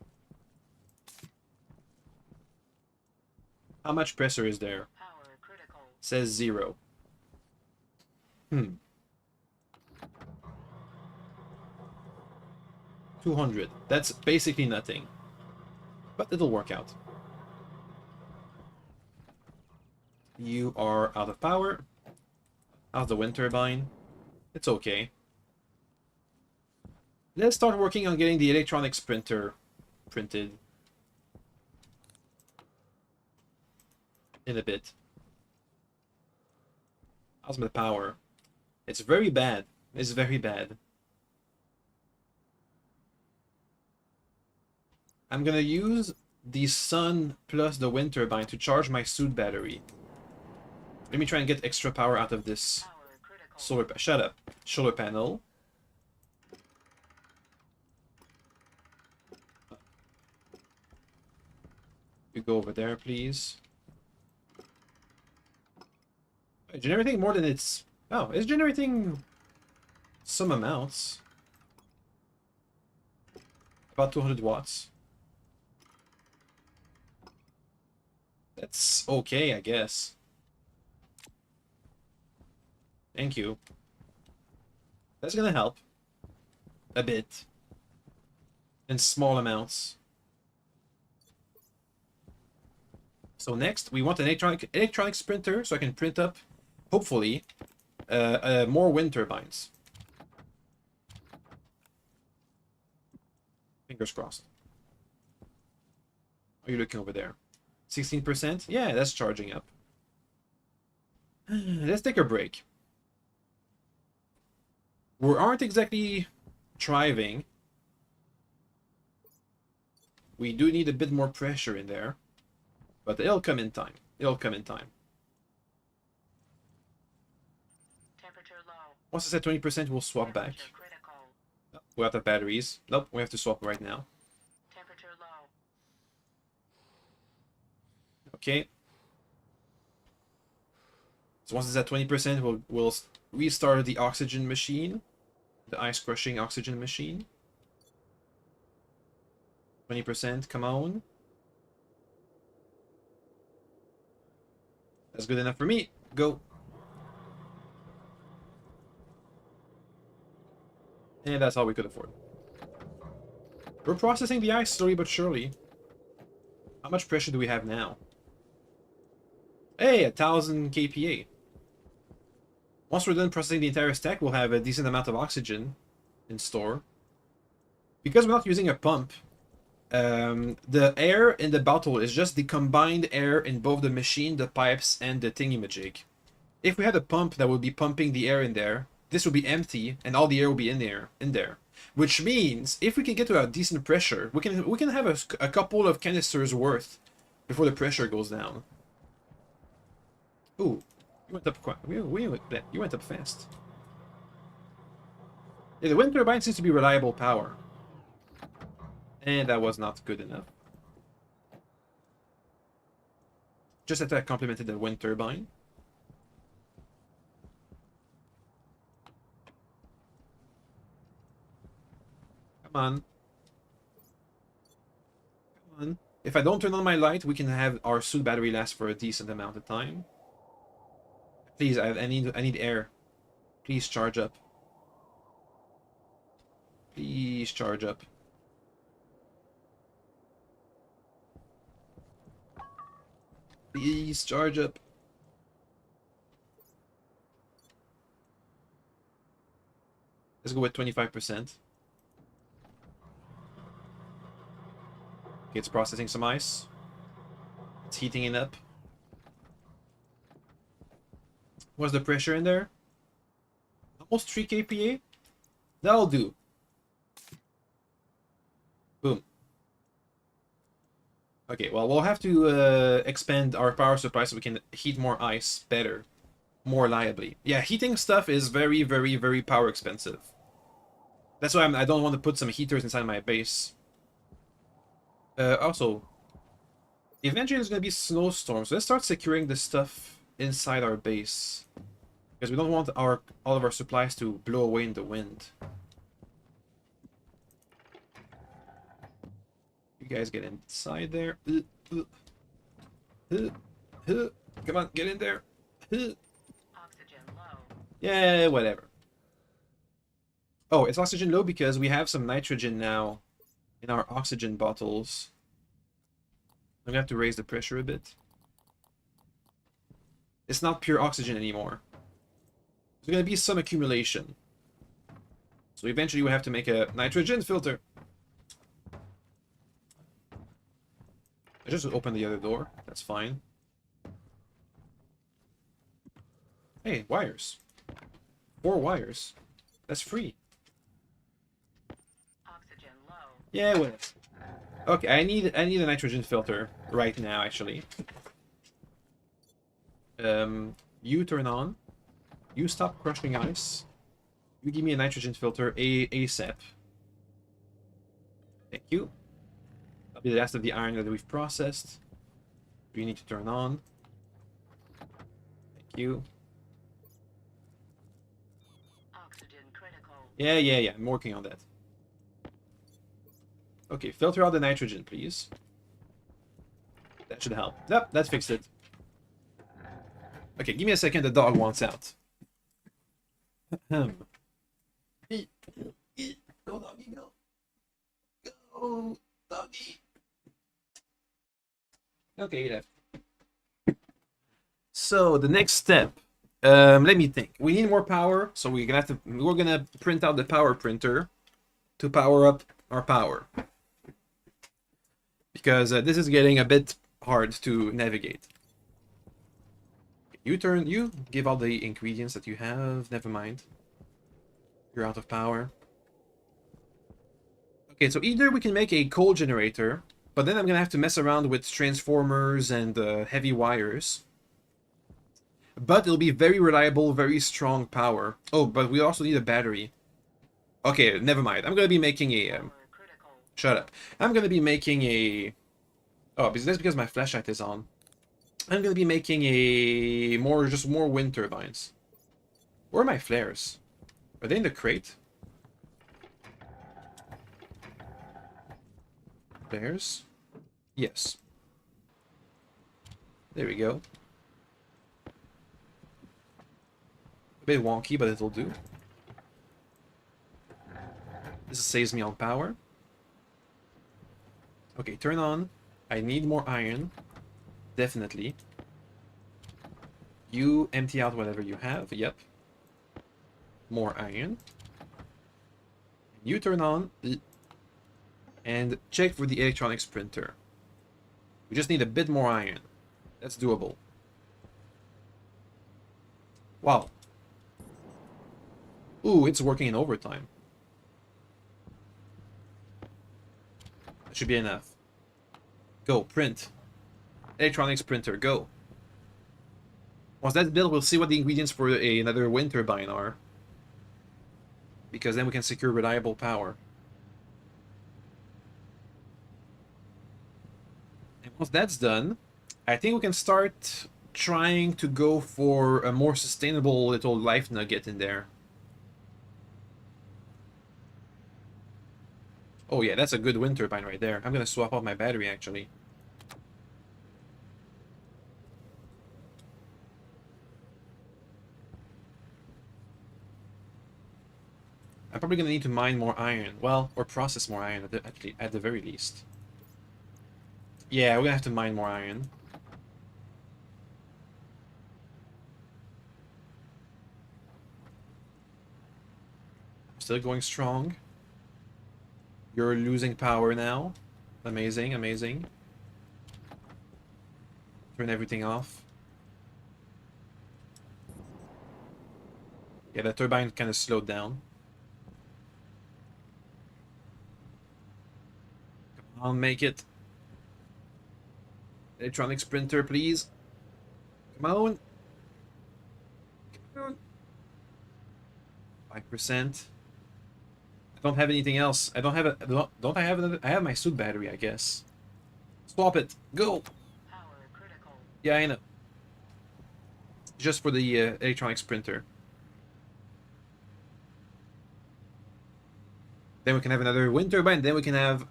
How much pressure is there? Power critical. Says 0. 200. That's basically nothing. But it'll work out. You are out of power. How's the wind turbine? It's okay. Let's start working on getting the electronics printer printed. In a bit. How's my power? It's very bad. It's very bad. I'm gonna use the sun plus the wind turbine to charge my suit battery. Let me try and get extra power out of this Power critical. solar... Shut up. Solar panel. You go over there, please. Generating more than it's... Oh, it's generating some amounts. About 200 watts. That's okay, I guess. Thank you. That's gonna help. A bit. In small amounts. So next, we want an electronics printer so I can print up, hopefully, more wind turbines. Fingers crossed. Are you looking over there? 16%? Yeah, that's charging up. Let's take a break. We aren't exactly thriving. We do need a bit more pressure in there. But it'll come in time. It'll come in time. Temperature low. Once it's at 20%, we'll swap back. Temperature critical. Oh, we're out of batteries. Nope, we have to swap right now. Temperature low. Okay. So once it's at 20%, we'll restart the oxygen machine. The ice crushing oxygen machine. 20%, come on. That's good enough for me. Go. And that's all we could afford. We're processing the ice slowly but surely. How much pressure do we have now? Hey, 1000 kPa. Once we're done processing the entire stack, we'll have a decent amount of oxygen in store. Because we're not using a pump, the air in the bottle is just the combined air in both the machine, the pipes, and the thingy-majig. If we had a pump that would be pumping the air in there, this would be empty, and all the air will be in there. Which means, if we can get to a decent pressure, we can have a couple of canisters worth before the pressure goes down. Ooh, you went up quite. You went up fast. Yeah, the wind turbine seems to be reliable power. And that was not good enough. Just that I complimented the wind turbine. Come on. Come on. If I don't turn on my light, we can have our suit battery last for a decent amount of time. Please, I need air. Please charge up. Please charge up. Please charge up. Let's go with 25%. Okay, it's processing some ice. It's heating it up. What's the pressure in there? Almost 3 kPa? That'll do. Boom. Okay, well, we'll have to expand our power supply so we can heat more ice better, more reliably. Yeah, heating stuff is very, very, very power expensive. That's why I don't want to put some heaters inside my base. Also, eventually there's going to be snowstorms, so let's start securing the stuff inside our base. Because we don't want all of our supplies to blow away in the wind. You guys get inside there. Come on, get in there. Oxygen low. Yeah, whatever. Oh, it's oxygen low because we have some nitrogen now in our oxygen bottles. I'm gonna have to raise the pressure a bit. It's not pure oxygen anymore. There's gonna be some accumulation. So eventually we have to make a nitrogen filter. I just opened the other door. That's fine. Hey, wires. 4 wires. That's free. Oxygen low. Yeah, whatever. Okay, I need a nitrogen filter right now, actually. You turn on. You stop crushing ice. You give me a nitrogen filter ASAP. Thank you. That'll be the last of the iron that we've processed. You need to turn on. Thank you. Oxygen critical. Yeah. I'm working on that. Okay, filter out the nitrogen, please. That should help. Yep, that fixed it. Okay, give me a second. The dog wants out. Go, doggy, go. Go, doggy. Okay, he left. So the next step. Let me think. We need more power, so we're gonna print out the power printer to power up our power. Because this is getting a bit hard to navigate. You give all the ingredients that you have. Never mind. You're out of power. Okay, so either we can make a coal generator, but then I'm gonna have to mess around with transformers and heavy wires. But it'll be very reliable, very strong power. Oh, but we also need a battery. Okay, never mind. I'm gonna be making a... Power critical. shut up. I'm gonna be making a... Oh, that's because my flashlight is on. I'm gonna be making a... just more wind turbines. Where are my flares? Are they in the crate? Flares? Yes. There we go. A bit wonky, but it'll do. This saves me on power. Okay, turn on. I need more iron. Definitely. You empty out whatever you have. Yep. More iron. You turn on. And check for the electronics printer. We just need a bit more iron. That's doable. Wow. Ooh, it's working in overtime. That should be enough. Go, print. Electronics printer, go. Once that's built, we'll see what the ingredients for another wind turbine are. Because then we can secure reliable power. And once that's done, I think we can start trying to go for a more sustainable little life nugget in there. Oh yeah, that's a good wind turbine right there. I'm gonna swap out my battery actually. I'm probably gonna need to mine more iron. Well, or process more iron at the very least. Yeah, we're gonna have to mine more iron. Still going strong. You're losing power now. Amazing, amazing. Turn everything off. Yeah, the turbine kind of slowed down. Come on, make it. Electronic sprinter, please. Come on. Come on. 5%. I don't have anything else. I don't have a. Don't I have another? I have my suit battery, I guess. Swap it. Go. Power critical. Yeah, I know. Just for the electronic sprinter. Then we can have another wind turbine. Then we can have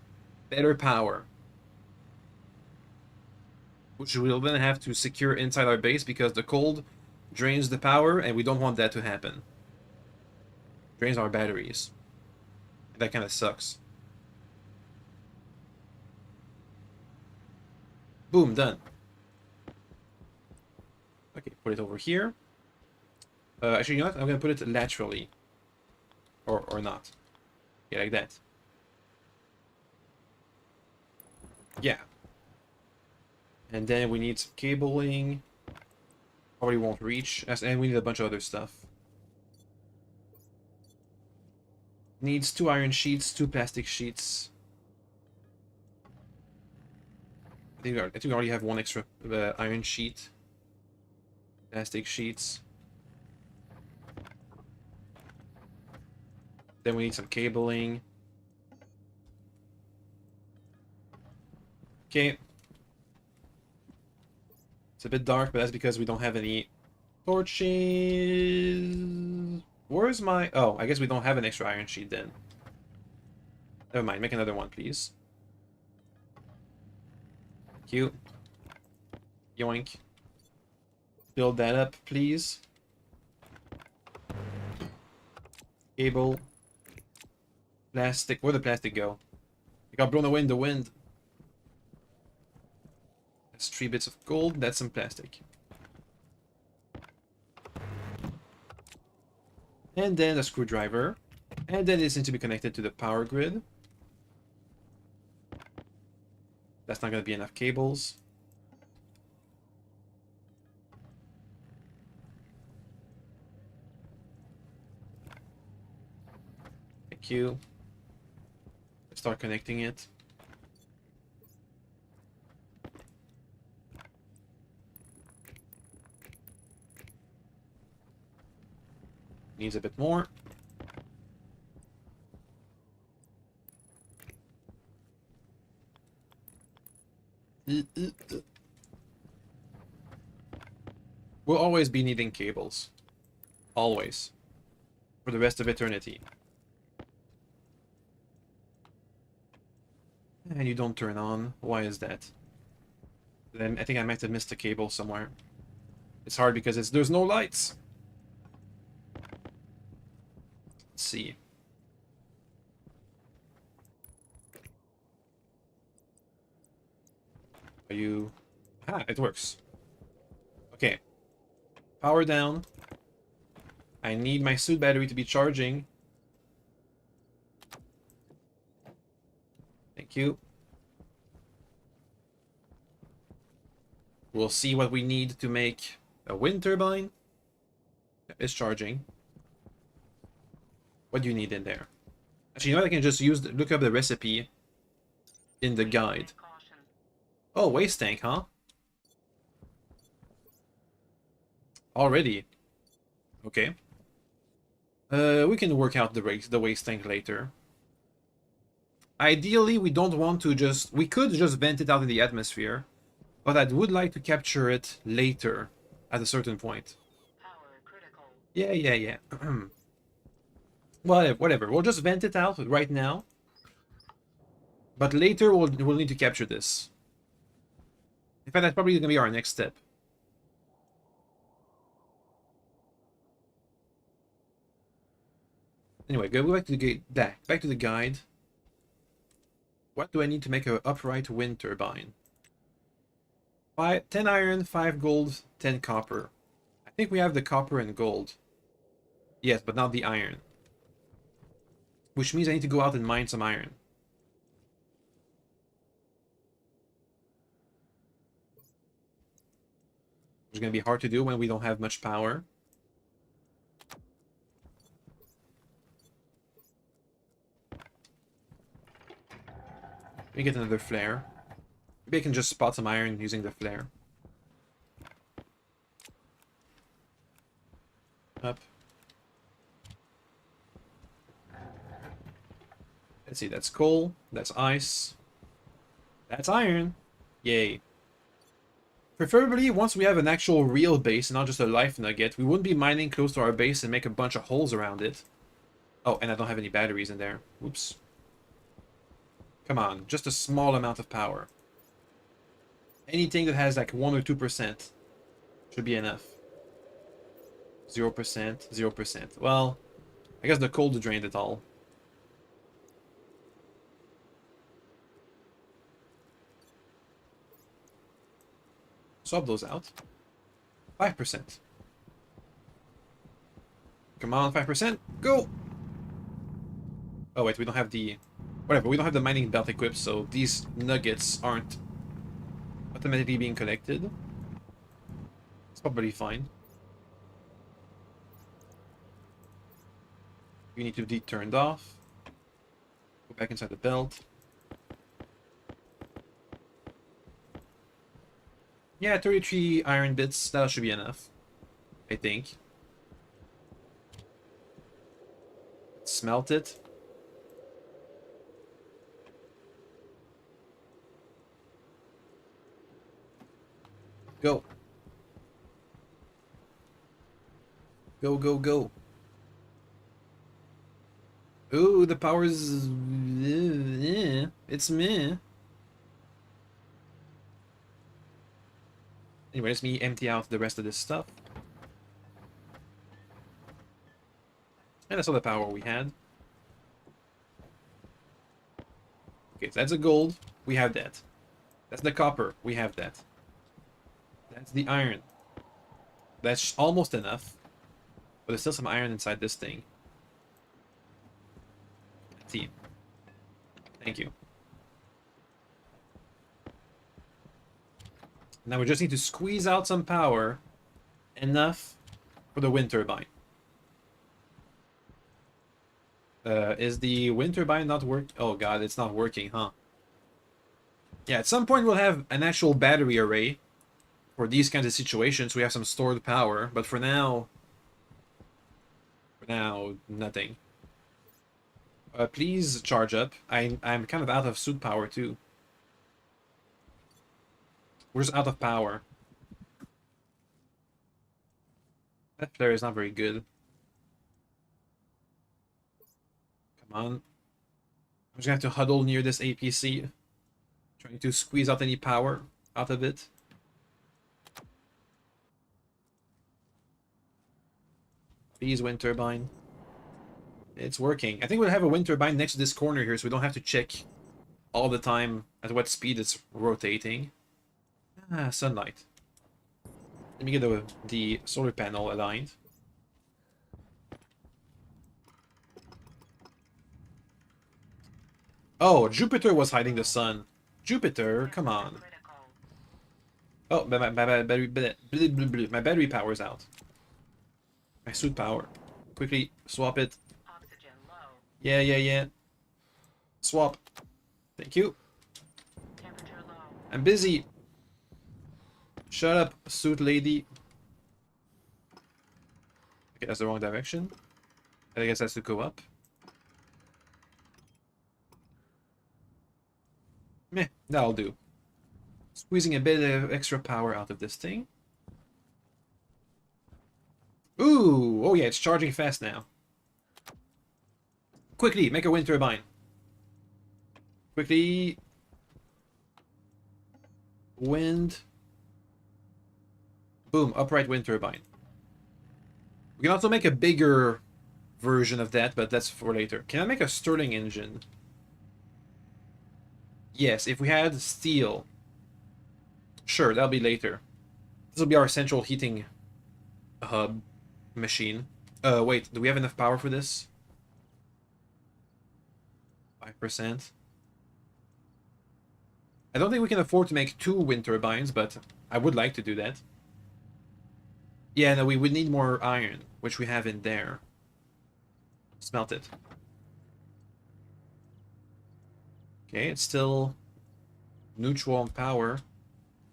better power, which we'll then have to secure inside our base because the cold drains the power, and we don't want that to happen. Drains our batteries. That kind of sucks. Boom, done. Okay, put it over here. Actually, you know what? I'm gonna put it laterally. Or not. Yeah, like that. Yeah. And then we need some cabling. Probably won't reach. And we need a bunch of other stuff. Needs 2 iron sheets, 2 plastic sheets. I think we already have 1 extra iron sheet. Plastic sheets. Then we need some cabling. Okay. It's a bit dark, but that's because we don't have any torches. Where's my... Oh, I guess we don't have an extra iron sheet then. Never mind, make another one, please. Cute. Yoink. Build that up, please. Cable. Plastic. Where'd the plastic go? It got blown away in the wind. That's 3 bits of gold. That's some plastic. And then a screwdriver. And then this needs to be connected to the power grid. That's not going to be enough cables. Thank you. Let's start connecting it. Needs a bit more. We'll always be needing cables. Always. For the rest of eternity. And you don't turn on. Why is that? Then I think I might have missed a cable somewhere. It's hard because there's no lights. Let's see. Are you... Ah, it works. Okay. Power down. I need my suit battery to be charging. Thank you. We'll see what we need to make a wind turbine. It's charging. What do you need in there? Actually, you know what? I can just look up the recipe in the guide. Caution. Oh, waste tank, huh? Already. Okay. We can work out the waste tank later. Ideally, we don't want to just... We could just vent it out in the atmosphere, but I would like to capture it later, at a certain point. Power critical. Yeah. Whatever. We'll just vent it out right now, but later we'll need to capture this. In fact, that's probably going to be our next step. Anyway, go back to the back to the guide. What do I need to make an upright wind turbine? 10 iron, 5 gold, 10 copper. I think we have the copper and gold. Yes, but not the iron. Which means I need to go out and mine some iron. It's going to be hard to do when we don't have much power. Let me get another flare. Maybe I can just spot some iron using the flare. Up. Let's see, that's coal, that's ice, that's iron. Yay. Preferably, once we have an actual real base and not just a life nugget, we wouldn't be mining close to our base and make a bunch of holes around it. Oh, and I don't have any batteries in there. Oops. Come on, just a small amount of power. Anything that has like 1 or 2% should be enough. 0%, 0%. Well, I guess the cold drained it all. Swap those out. 5%. Come on, 5%. Go! Oh wait, we don't have the... Whatever, we don't have the mining belt equipped, so these nuggets aren't automatically being collected. It's probably fine. You need to be turned off. Go back inside the belt. Yeah, 33 iron bits, that should be enough. I think. Smelt it. Go. Go, go, go. Ooh, the power's... It's meh. Anyway, let me empty out the rest of this stuff. And that's all the power we had. Okay, so that's the gold. We have that. That's the copper. We have that. That's the iron. That's almost enough. But there's still some iron inside this thing. See. Thank you. Now we just need to squeeze out some power. Enough for the wind turbine. Is the wind turbine not work? Oh god, it's not working, huh? Yeah, at some point we'll have an actual battery array for these kinds of situations. We have some stored power, but for now, nothing. Please charge up. I'm kind of out of suit power too. We're just out of power. That flare is not very good. Come on. I'm just gonna have to huddle near this APC. Trying to squeeze out any power out of it. Please, wind turbine. It's working. I think we'll have a wind turbine next to this corner here, so we don't have to check all the time at what speed it's rotating. Ah, sunlight. Let me get the solar panel aligned. Oh, Jupiter was hiding the sun. Jupiter, come on. Critical. Oh, my battery power's out. My suit power. Quickly swap it. Oxygen low. Yeah. Swap. Thank you. Temperature low. I'm busy. Shut up, suit lady. Okay, that's the wrong direction. I guess that's to go up. Meh, that'll do. Squeezing a bit of extra power out of this thing. Ooh! Oh yeah, it's charging fast now. Quickly, make a wind turbine. Quickly. Wind. Boom, upright wind turbine. We can also make a bigger version of that, but that's for later. Can I make a Stirling engine? Yes, if we had steel. Sure, that'll be later. This will be our central heating hub machine. Wait, do we have enough power for this? 5%. I don't think we can afford to make 2 wind turbines, but I would like to do that. Yeah, no, we would need more iron, which we have in there. Smelt it. Okay, it's still neutral on power,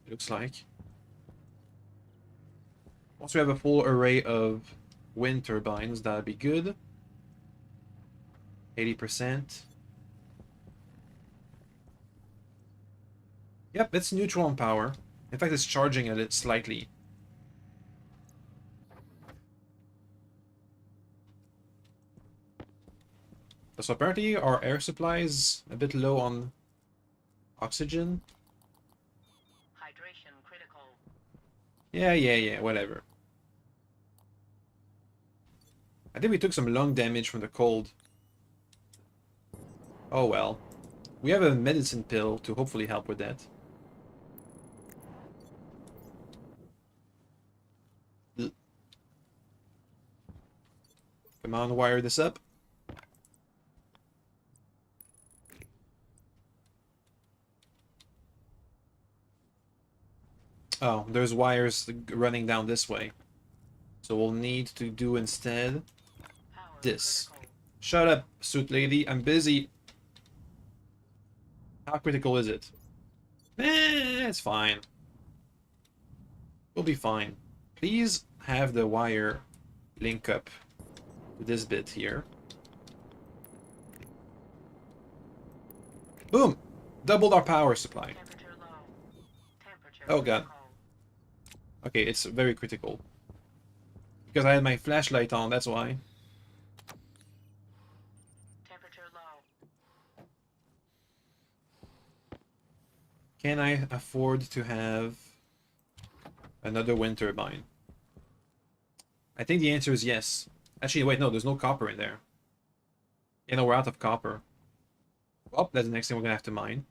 it looks like. Once we have a full array of wind turbines, that'd be good. 80%. Yep, it's neutral on power. In fact, it's charging at it slightly. So apparently our air supply is a bit low on oxygen. Hydration critical. Yeah, whatever. I think we took some lung damage from the cold. Oh well. We have a medicine pill to hopefully help with that. Come on, wire this up. Oh, there's wires running down this way. So we'll need to do instead Power this. critical. Shut up, suit lady. I'm busy. How critical is it? It's fine. We'll be fine. Please have the wire link up to this bit here. Boom! Doubled our power supply. Temperature low. Temperature Oh god. critical. Okay, it's very critical. Because I had my flashlight on, that's why. Temperature low. Can I afford to have another wind turbine? I think the answer is yes. Actually, wait, no, there's no copper in there. You know, we're out of copper. Oh, that's the next thing we're gonna have to mine.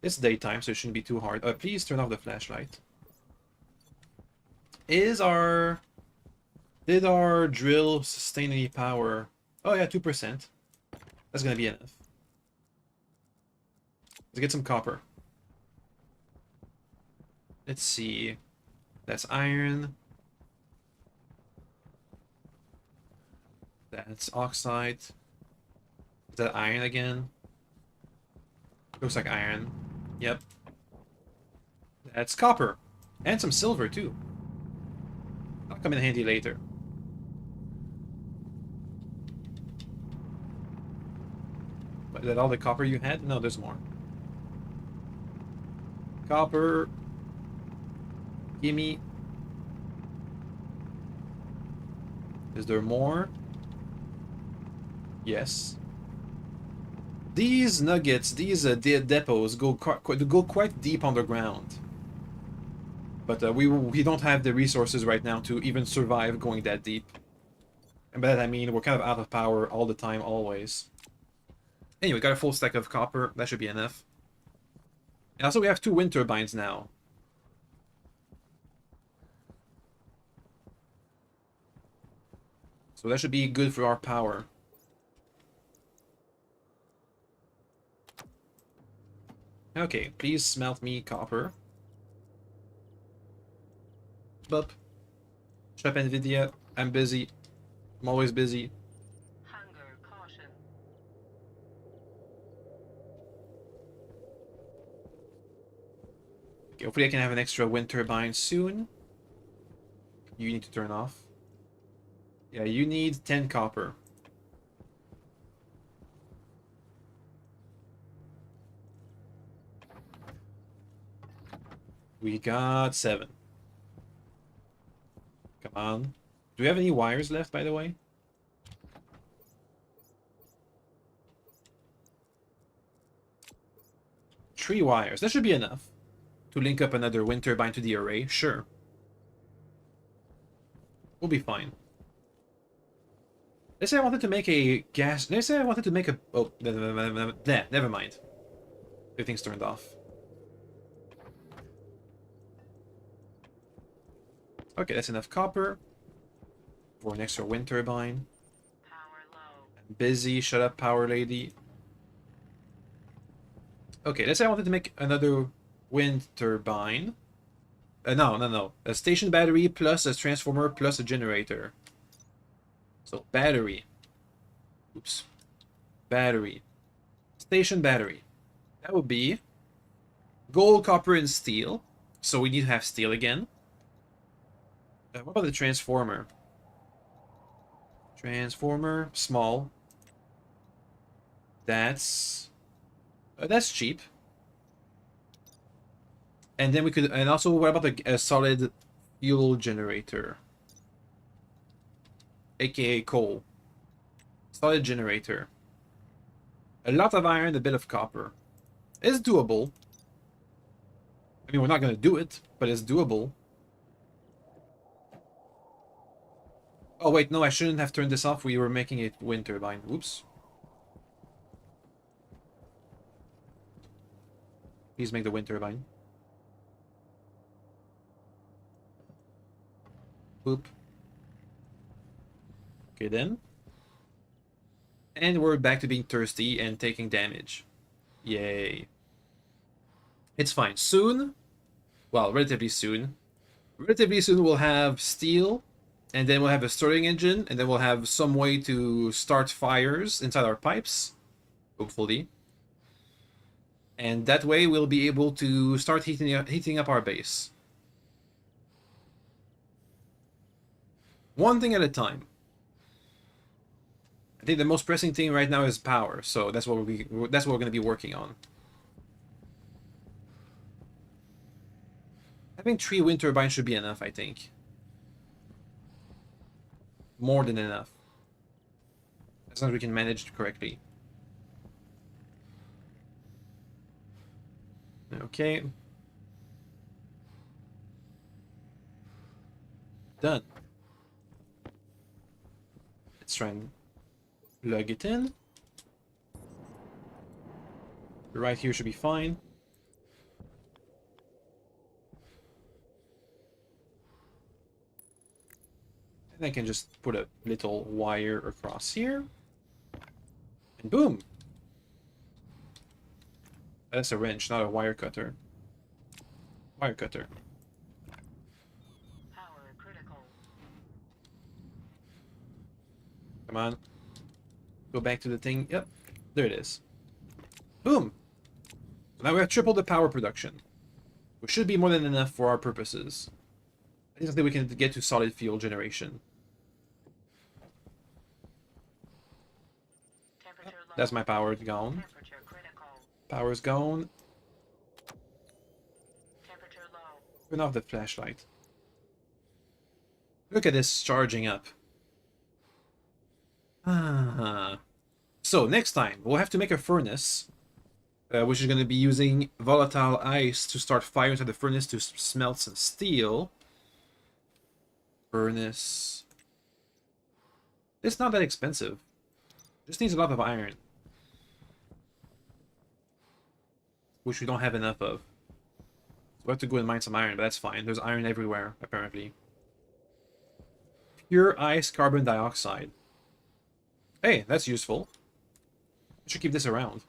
It's daytime, so it shouldn't be too hard. Please turn off the flashlight. Did our drill sustain any power? Oh yeah, 2%. That's gonna be enough. Let's get some copper. Let's see. That's iron. That's oxide. Is that iron again? Looks like iron. Yep. That's copper. And some silver, too. That'll come in handy later. But is that all the copper you had? No, there's more. Copper. Gimme. Is there more? Yes. These nuggets, these depots go quite deep underground. But we don't have the resources right now to even survive going that deep. And by that I mean we're kind of out of power all the time, always. Anyway, got a full stack of copper. That should be enough. And also we have 2 wind turbines now. So that should be good for our power. Okay, please smelt me copper. Bup. Shut up, NVIDIA. I'm busy. I'm always busy. Hunger caution. Okay, hopefully I can have an extra wind turbine soon. You need to turn off. Yeah, you need 10 copper. We got 7. Come on. Do we have any wires left, by the way? Three wires. That should be enough to link up another wind turbine to the array. Sure. We'll be fine. Let's say I wanted to make a gas... Let's say I wanted to make a... Oh, never mind. Everything's turned off. Okay, that's enough copper for an extra wind turbine. Power low. I'm busy. Shut up, power lady. Okay, let's say I wanted to make another wind turbine. No. A station battery plus a transformer plus a generator. So, battery. Oops. Battery. Station battery. That would be gold, copper, and steel. So we need to have steel again. What about the transformer? Transformer, small. That's cheap. And then we could, and also what about a solid fuel generator? AKA coal. Solid generator. A lot of iron, a bit of copper. It's doable. I mean, we're not going to do it, but it's doable. Oh, wait, no, I shouldn't have turned this off. We were making a wind turbine. Oops. Please make the wind turbine. Boop. Okay, then. And we're back to being thirsty and taking damage. Yay. It's fine. Soon, well, relatively soon, we'll have steel, and then we'll have a stirring engine, and then we'll have some way to start fires inside our pipes, hopefully. And that way we'll be able to start heating up our base. One thing at a time. I think the most pressing thing right now is power, so that's what we're going to be working on. Having 3 wind turbines should be enough, I think. More than enough. As long as we can manage it correctly. Okay. Done. Let's try and plug it in. Right here should be fine. And I can just put a little wire across here. And boom! That's a wrench, not a wire cutter. Wire cutter. Power critical. Come on. Go back to the thing. Yep. There it is. Boom! So now we have tripled the power production. Which should be more than enough for our purposes. I just think we can get to solid fuel generation. Temperature low. That's my power gone. Temperature critical. Power's gone. Temperature low. Turn off the flashlight. Look at this charging up. Ah. So next time we'll have to make a furnace, which is going to be using volatile ice to start fire into the furnace to smelt some steel. Furnace. It's not that expensive. Just needs a lot of iron, which we don't have enough of. So we have to go and mine some iron, but that's fine. There's iron everywhere, apparently. Pure ice carbon dioxide. Hey, that's useful. I should keep this around.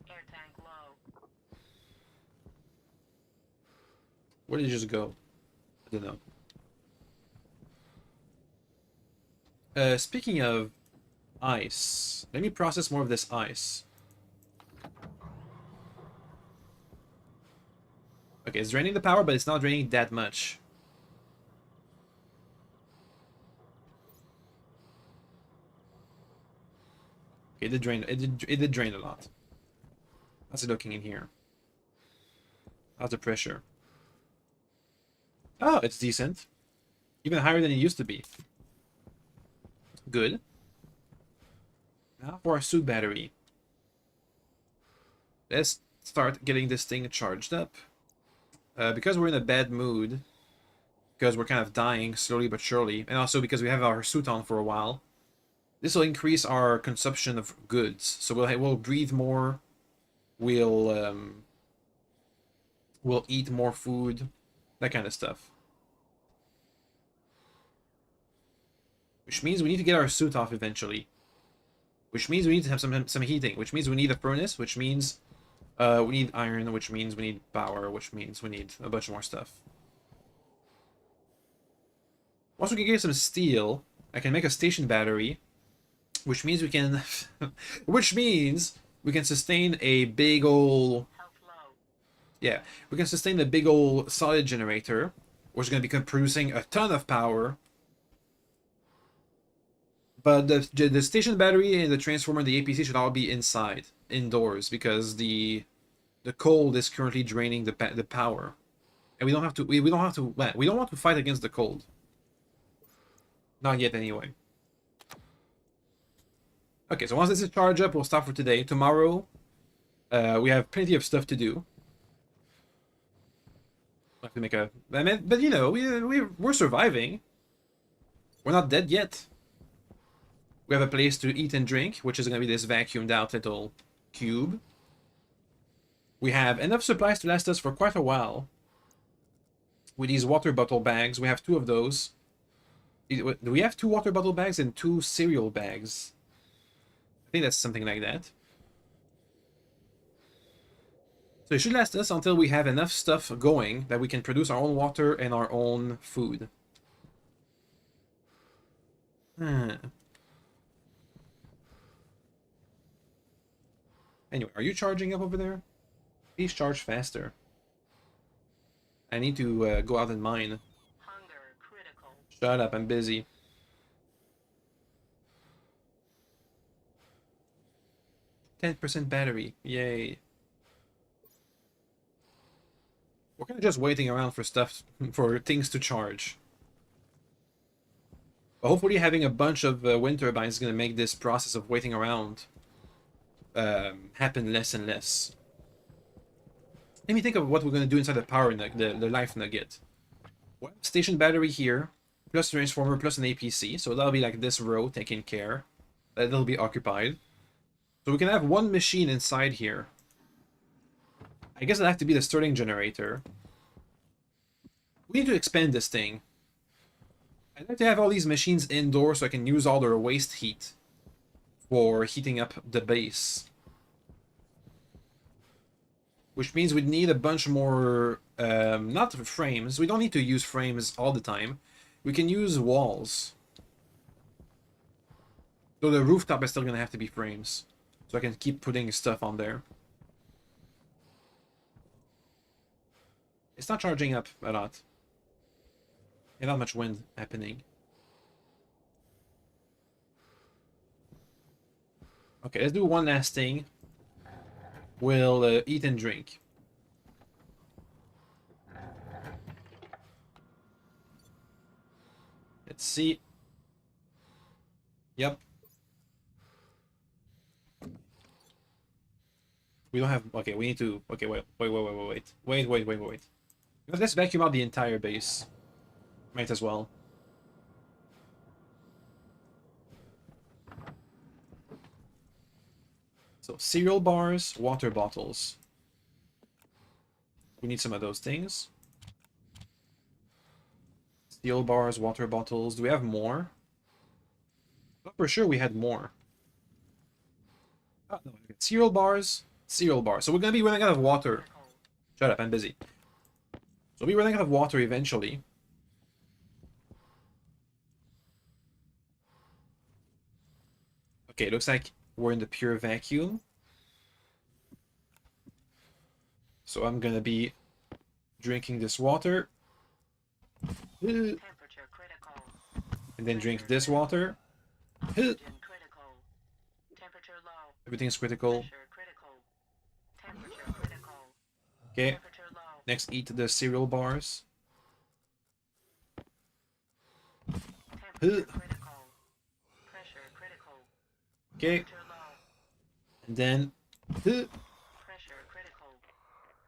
Air tank low. Where did it just go? I don't know. Speaking of ice, let me process more of this ice. Okay, it's draining the power, but it's not draining that much. Okay, it did drain. It did drain a lot. How's it looking in here? How's the pressure? Oh, it's decent. Even higher than it used to be. Good. Now for our suit battery. Let's start getting this thing charged up. Because we're in a bad mood, because we're kind of dying slowly but surely, and also because we have our suit on for a while, this will increase our consumption of goods. So we'll breathe more. We'll eat more food, that kind of stuff. Which means we need to get our suit off eventually. Which means we need to have some heating. Which means we need a furnace. Which means we need iron. Which means we need power. Which means we need a bunch more stuff. Once we can get some steel, I can make a station battery. Which means we can... which means we can sustain a big ol'... Health low. Yeah, we can sustain a big ol' solid generator, which is going to be producing a ton of power. But the station battery and the transformer and the APC should all be indoors, because the cold is currently draining the power, and we don't have to. We don't have to. We don't want to fight against the cold. Not yet, anyway. Okay, so once this is charged up, we'll stop for today. Tomorrow, we have plenty of stuff to do. We have to make a. I mean, but you know, we're surviving. We're not dead yet. We have a place to eat and drink, which is going to be this vacuumed out little cube. We have enough supplies to last us for quite a while. With these water bottle bags, we have 2 of those. Do we have 2 water bottle bags and 2 cereal bags? I think that's something like that. So it should last us until we have enough stuff going that we can produce our own water and our own food. Anyway, are you charging up over there? Please charge faster. I need to go out and mine. Hunger critical. Shut up, I'm busy. 10% battery, yay. We're kind of just waiting around for stuff, for things to charge. But hopefully having a bunch of wind turbines is going to make this process of waiting around happen less and less. Let me think of what we're going to do inside the power the life nugget. Well, station battery here, plus transformer, plus an APC. So that'll be like this row taken care. That'll be occupied. So we can have 1 machine inside here. I guess it'll have to be the Stirling generator. We need to expand this thing. I'd like to have all these machines indoors so I can use all their waste heat for heating up the base. Which means we'd need a bunch more, not frames. We don't need to use frames all the time. We can use walls. So the rooftop is still going to have to be frames. So I can keep putting stuff on there. It's not charging up a lot. And not much wind happening. Okay, let's do one last thing. We'll eat and drink. Let's see. Yep. We don't have... Okay, we need to... Okay, wait. Let's vacuum out the entire base. Might as well. So, cereal bars, water bottles. We need some of those things. Steel bars, water bottles. Do we have more? Not for sure we had more. Oh, no. Cereal bars, cereal bars. So we're going to be running out of water. Shut up, I'm busy. So we'll be running out of water eventually. Okay, looks like we're in the pure vacuum. So I'm gonna be drinking this water. Temperature critical. And then drink this water. Oxygen critical. Temperature low. Everything's critical. Pressure critical. Temperature critical. Okay. Temperature low. Next, eat the cereal bars. Temperature critical. Pressure critical. Okay. Temperature low. And then... Pressure critical.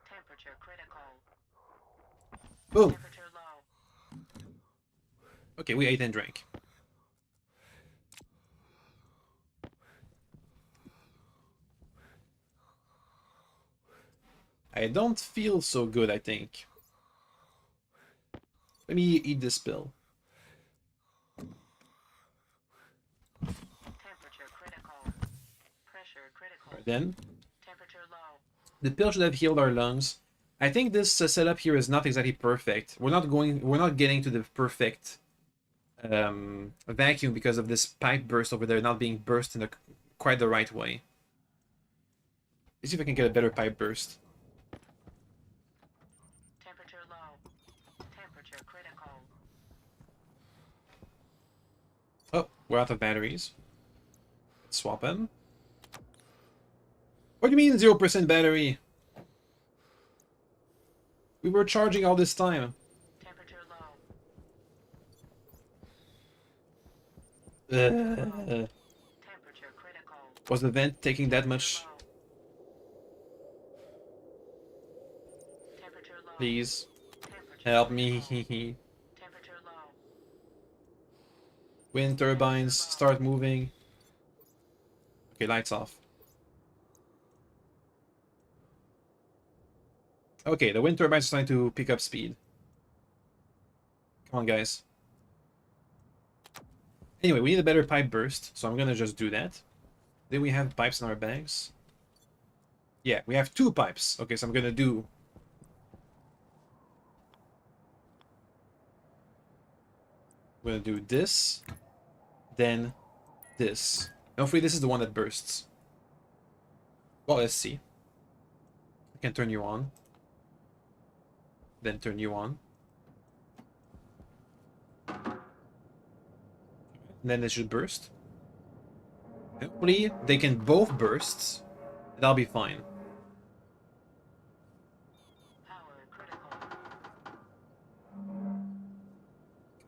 Temperature critical. Boom. Temperature low. Okay, we ate and drank. I don't feel so good, I think. Let me eat this pill. Temperature critical. Pressure critical. Right, then, Temperature low. the pill should have healed our lungs. I think this setup here is not exactly perfect. We're not getting to the perfect vacuum because of this pipe burst over there not being burst in quite the right way. Let's see if I can get a better pipe burst. Temperature low. Temperature critical. Oh, we're out of batteries. Let's swap them. What do you mean 0% battery? We were charging all this time. Temperature low. Uh, Temperature critical. was the vent taking that much? Temperature low. Please, Temperature help critical. me. Temperature low. Wind turbines, start moving. Okay, lights off. Okay, the wind turbines are starting to pick up speed. Come on, guys. Anyway, we need a better pipe burst, so I'm gonna just do that. Then we have pipes in our bags. Yeah, we have 2 pipes. Okay, so I'm gonna do... I'm gonna do this, then this. Hopefully this is the one that bursts. Well, let's see. I can turn you on. Then turn you on. And then it should burst. Hopefully they can both burst. And I'll be fine. Power critical.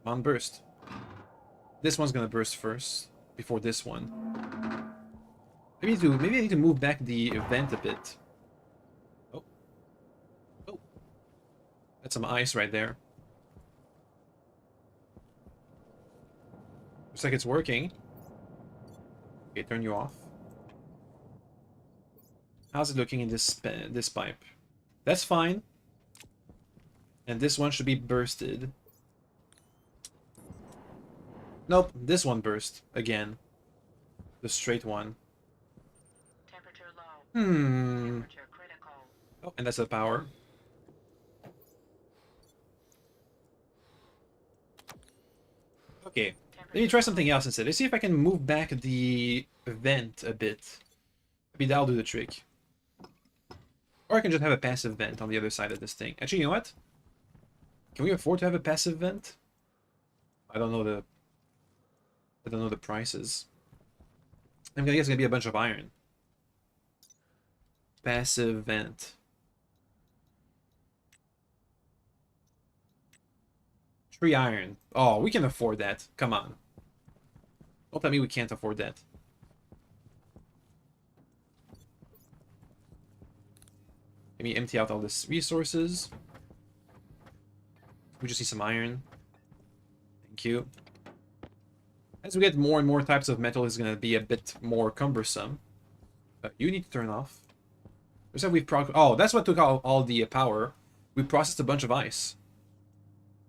Come on, burst. This one's gonna burst first, before this one. Maybe I need to move back the event a bit. Oh. Oh. That's some ice right there. Looks like it's working. Okay, turn you off. How's it looking in this pipe? That's fine. And this one should be bursted. Nope, this one burst again. The straight one. Temperature low. Hmm. Temperature critical. Oh, and that's the power. Okay, let me try something else instead. Let's see if I can move back the vent a bit. Maybe that'll do the trick. Or I can just have a passive vent on the other side of this thing. Actually, you know what? Can we afford to have a passive vent? I don't know the prices. I'm gonna guess it's gonna be a bunch of iron. Passive vent. Tree iron. Oh, we can afford that. Come on. Don't tell me we can't afford that. Let me empty out all this resources. We just need some iron. Thank you. As we get more and more types of metal, it's going to be a bit more cumbersome. You need to turn off. Looks like we've oh, that's what took all the power. We processed a bunch of ice.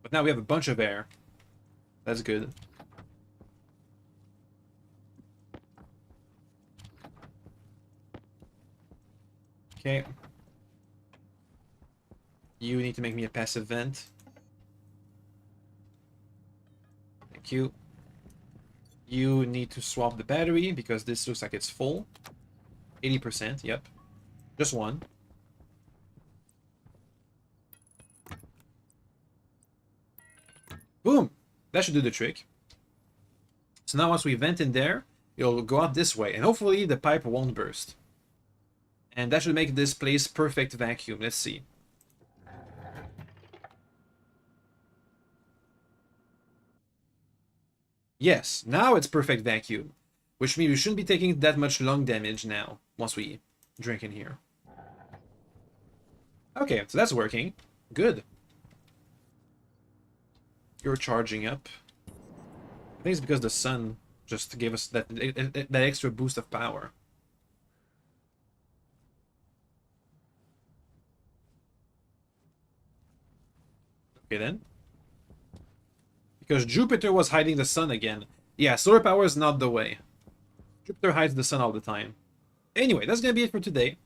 But now we have a bunch of air. That's good. Okay. You need to make me a passive vent. Thank you. You need to swap the battery because this looks like it's full. 80%, yep. Just one. Boom! That should do the trick. So now once we vent in there, You'll go out this way, and hopefully the pipe won't burst. And that should make this place perfect vacuum. Let's see. Yes, now it's perfect vacuum. Which means we shouldn't be taking that much lung damage now, once we drink in here. Okay, so that's working. Good. You're charging up. I think it's because the sun just gave us that extra boost of power. Okay then. Because Jupiter was hiding the sun again. Yeah, solar power is not the way. Jupiter hides the sun all the time. Anyway, that's gonna be it for today.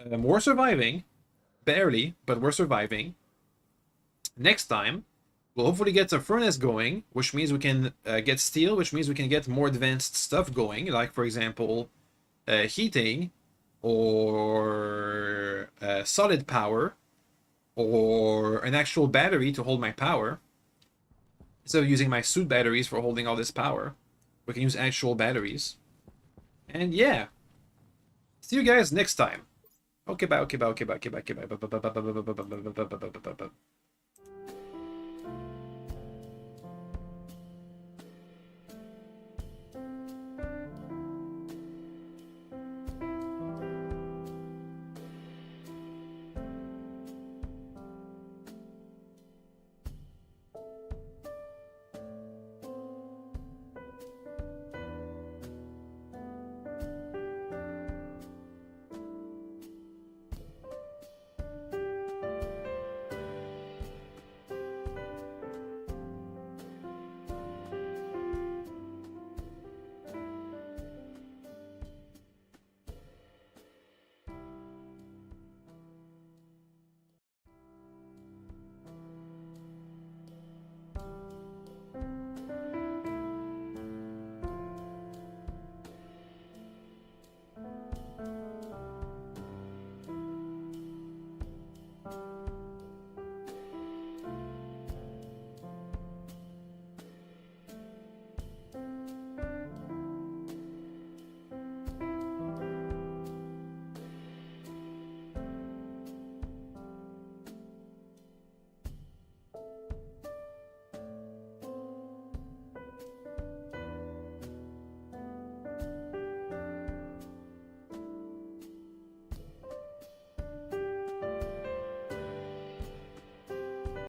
We're surviving. Barely, but we're surviving. Next time, we'll hopefully get a furnace going, which means we can get steel, which means we can get more advanced stuff going, like, for example, heating, or solid power, or an actual battery to hold my power. Instead of using my suit batteries for holding all this power, we can use actual batteries. And yeah, see you guys next time. Okay, bye, okay, bye, okay, bye, okay, bye, okay, bye, bye, bye, bye, bye, bye, bye, bye, bye, bye, bye, bye, bye, bye.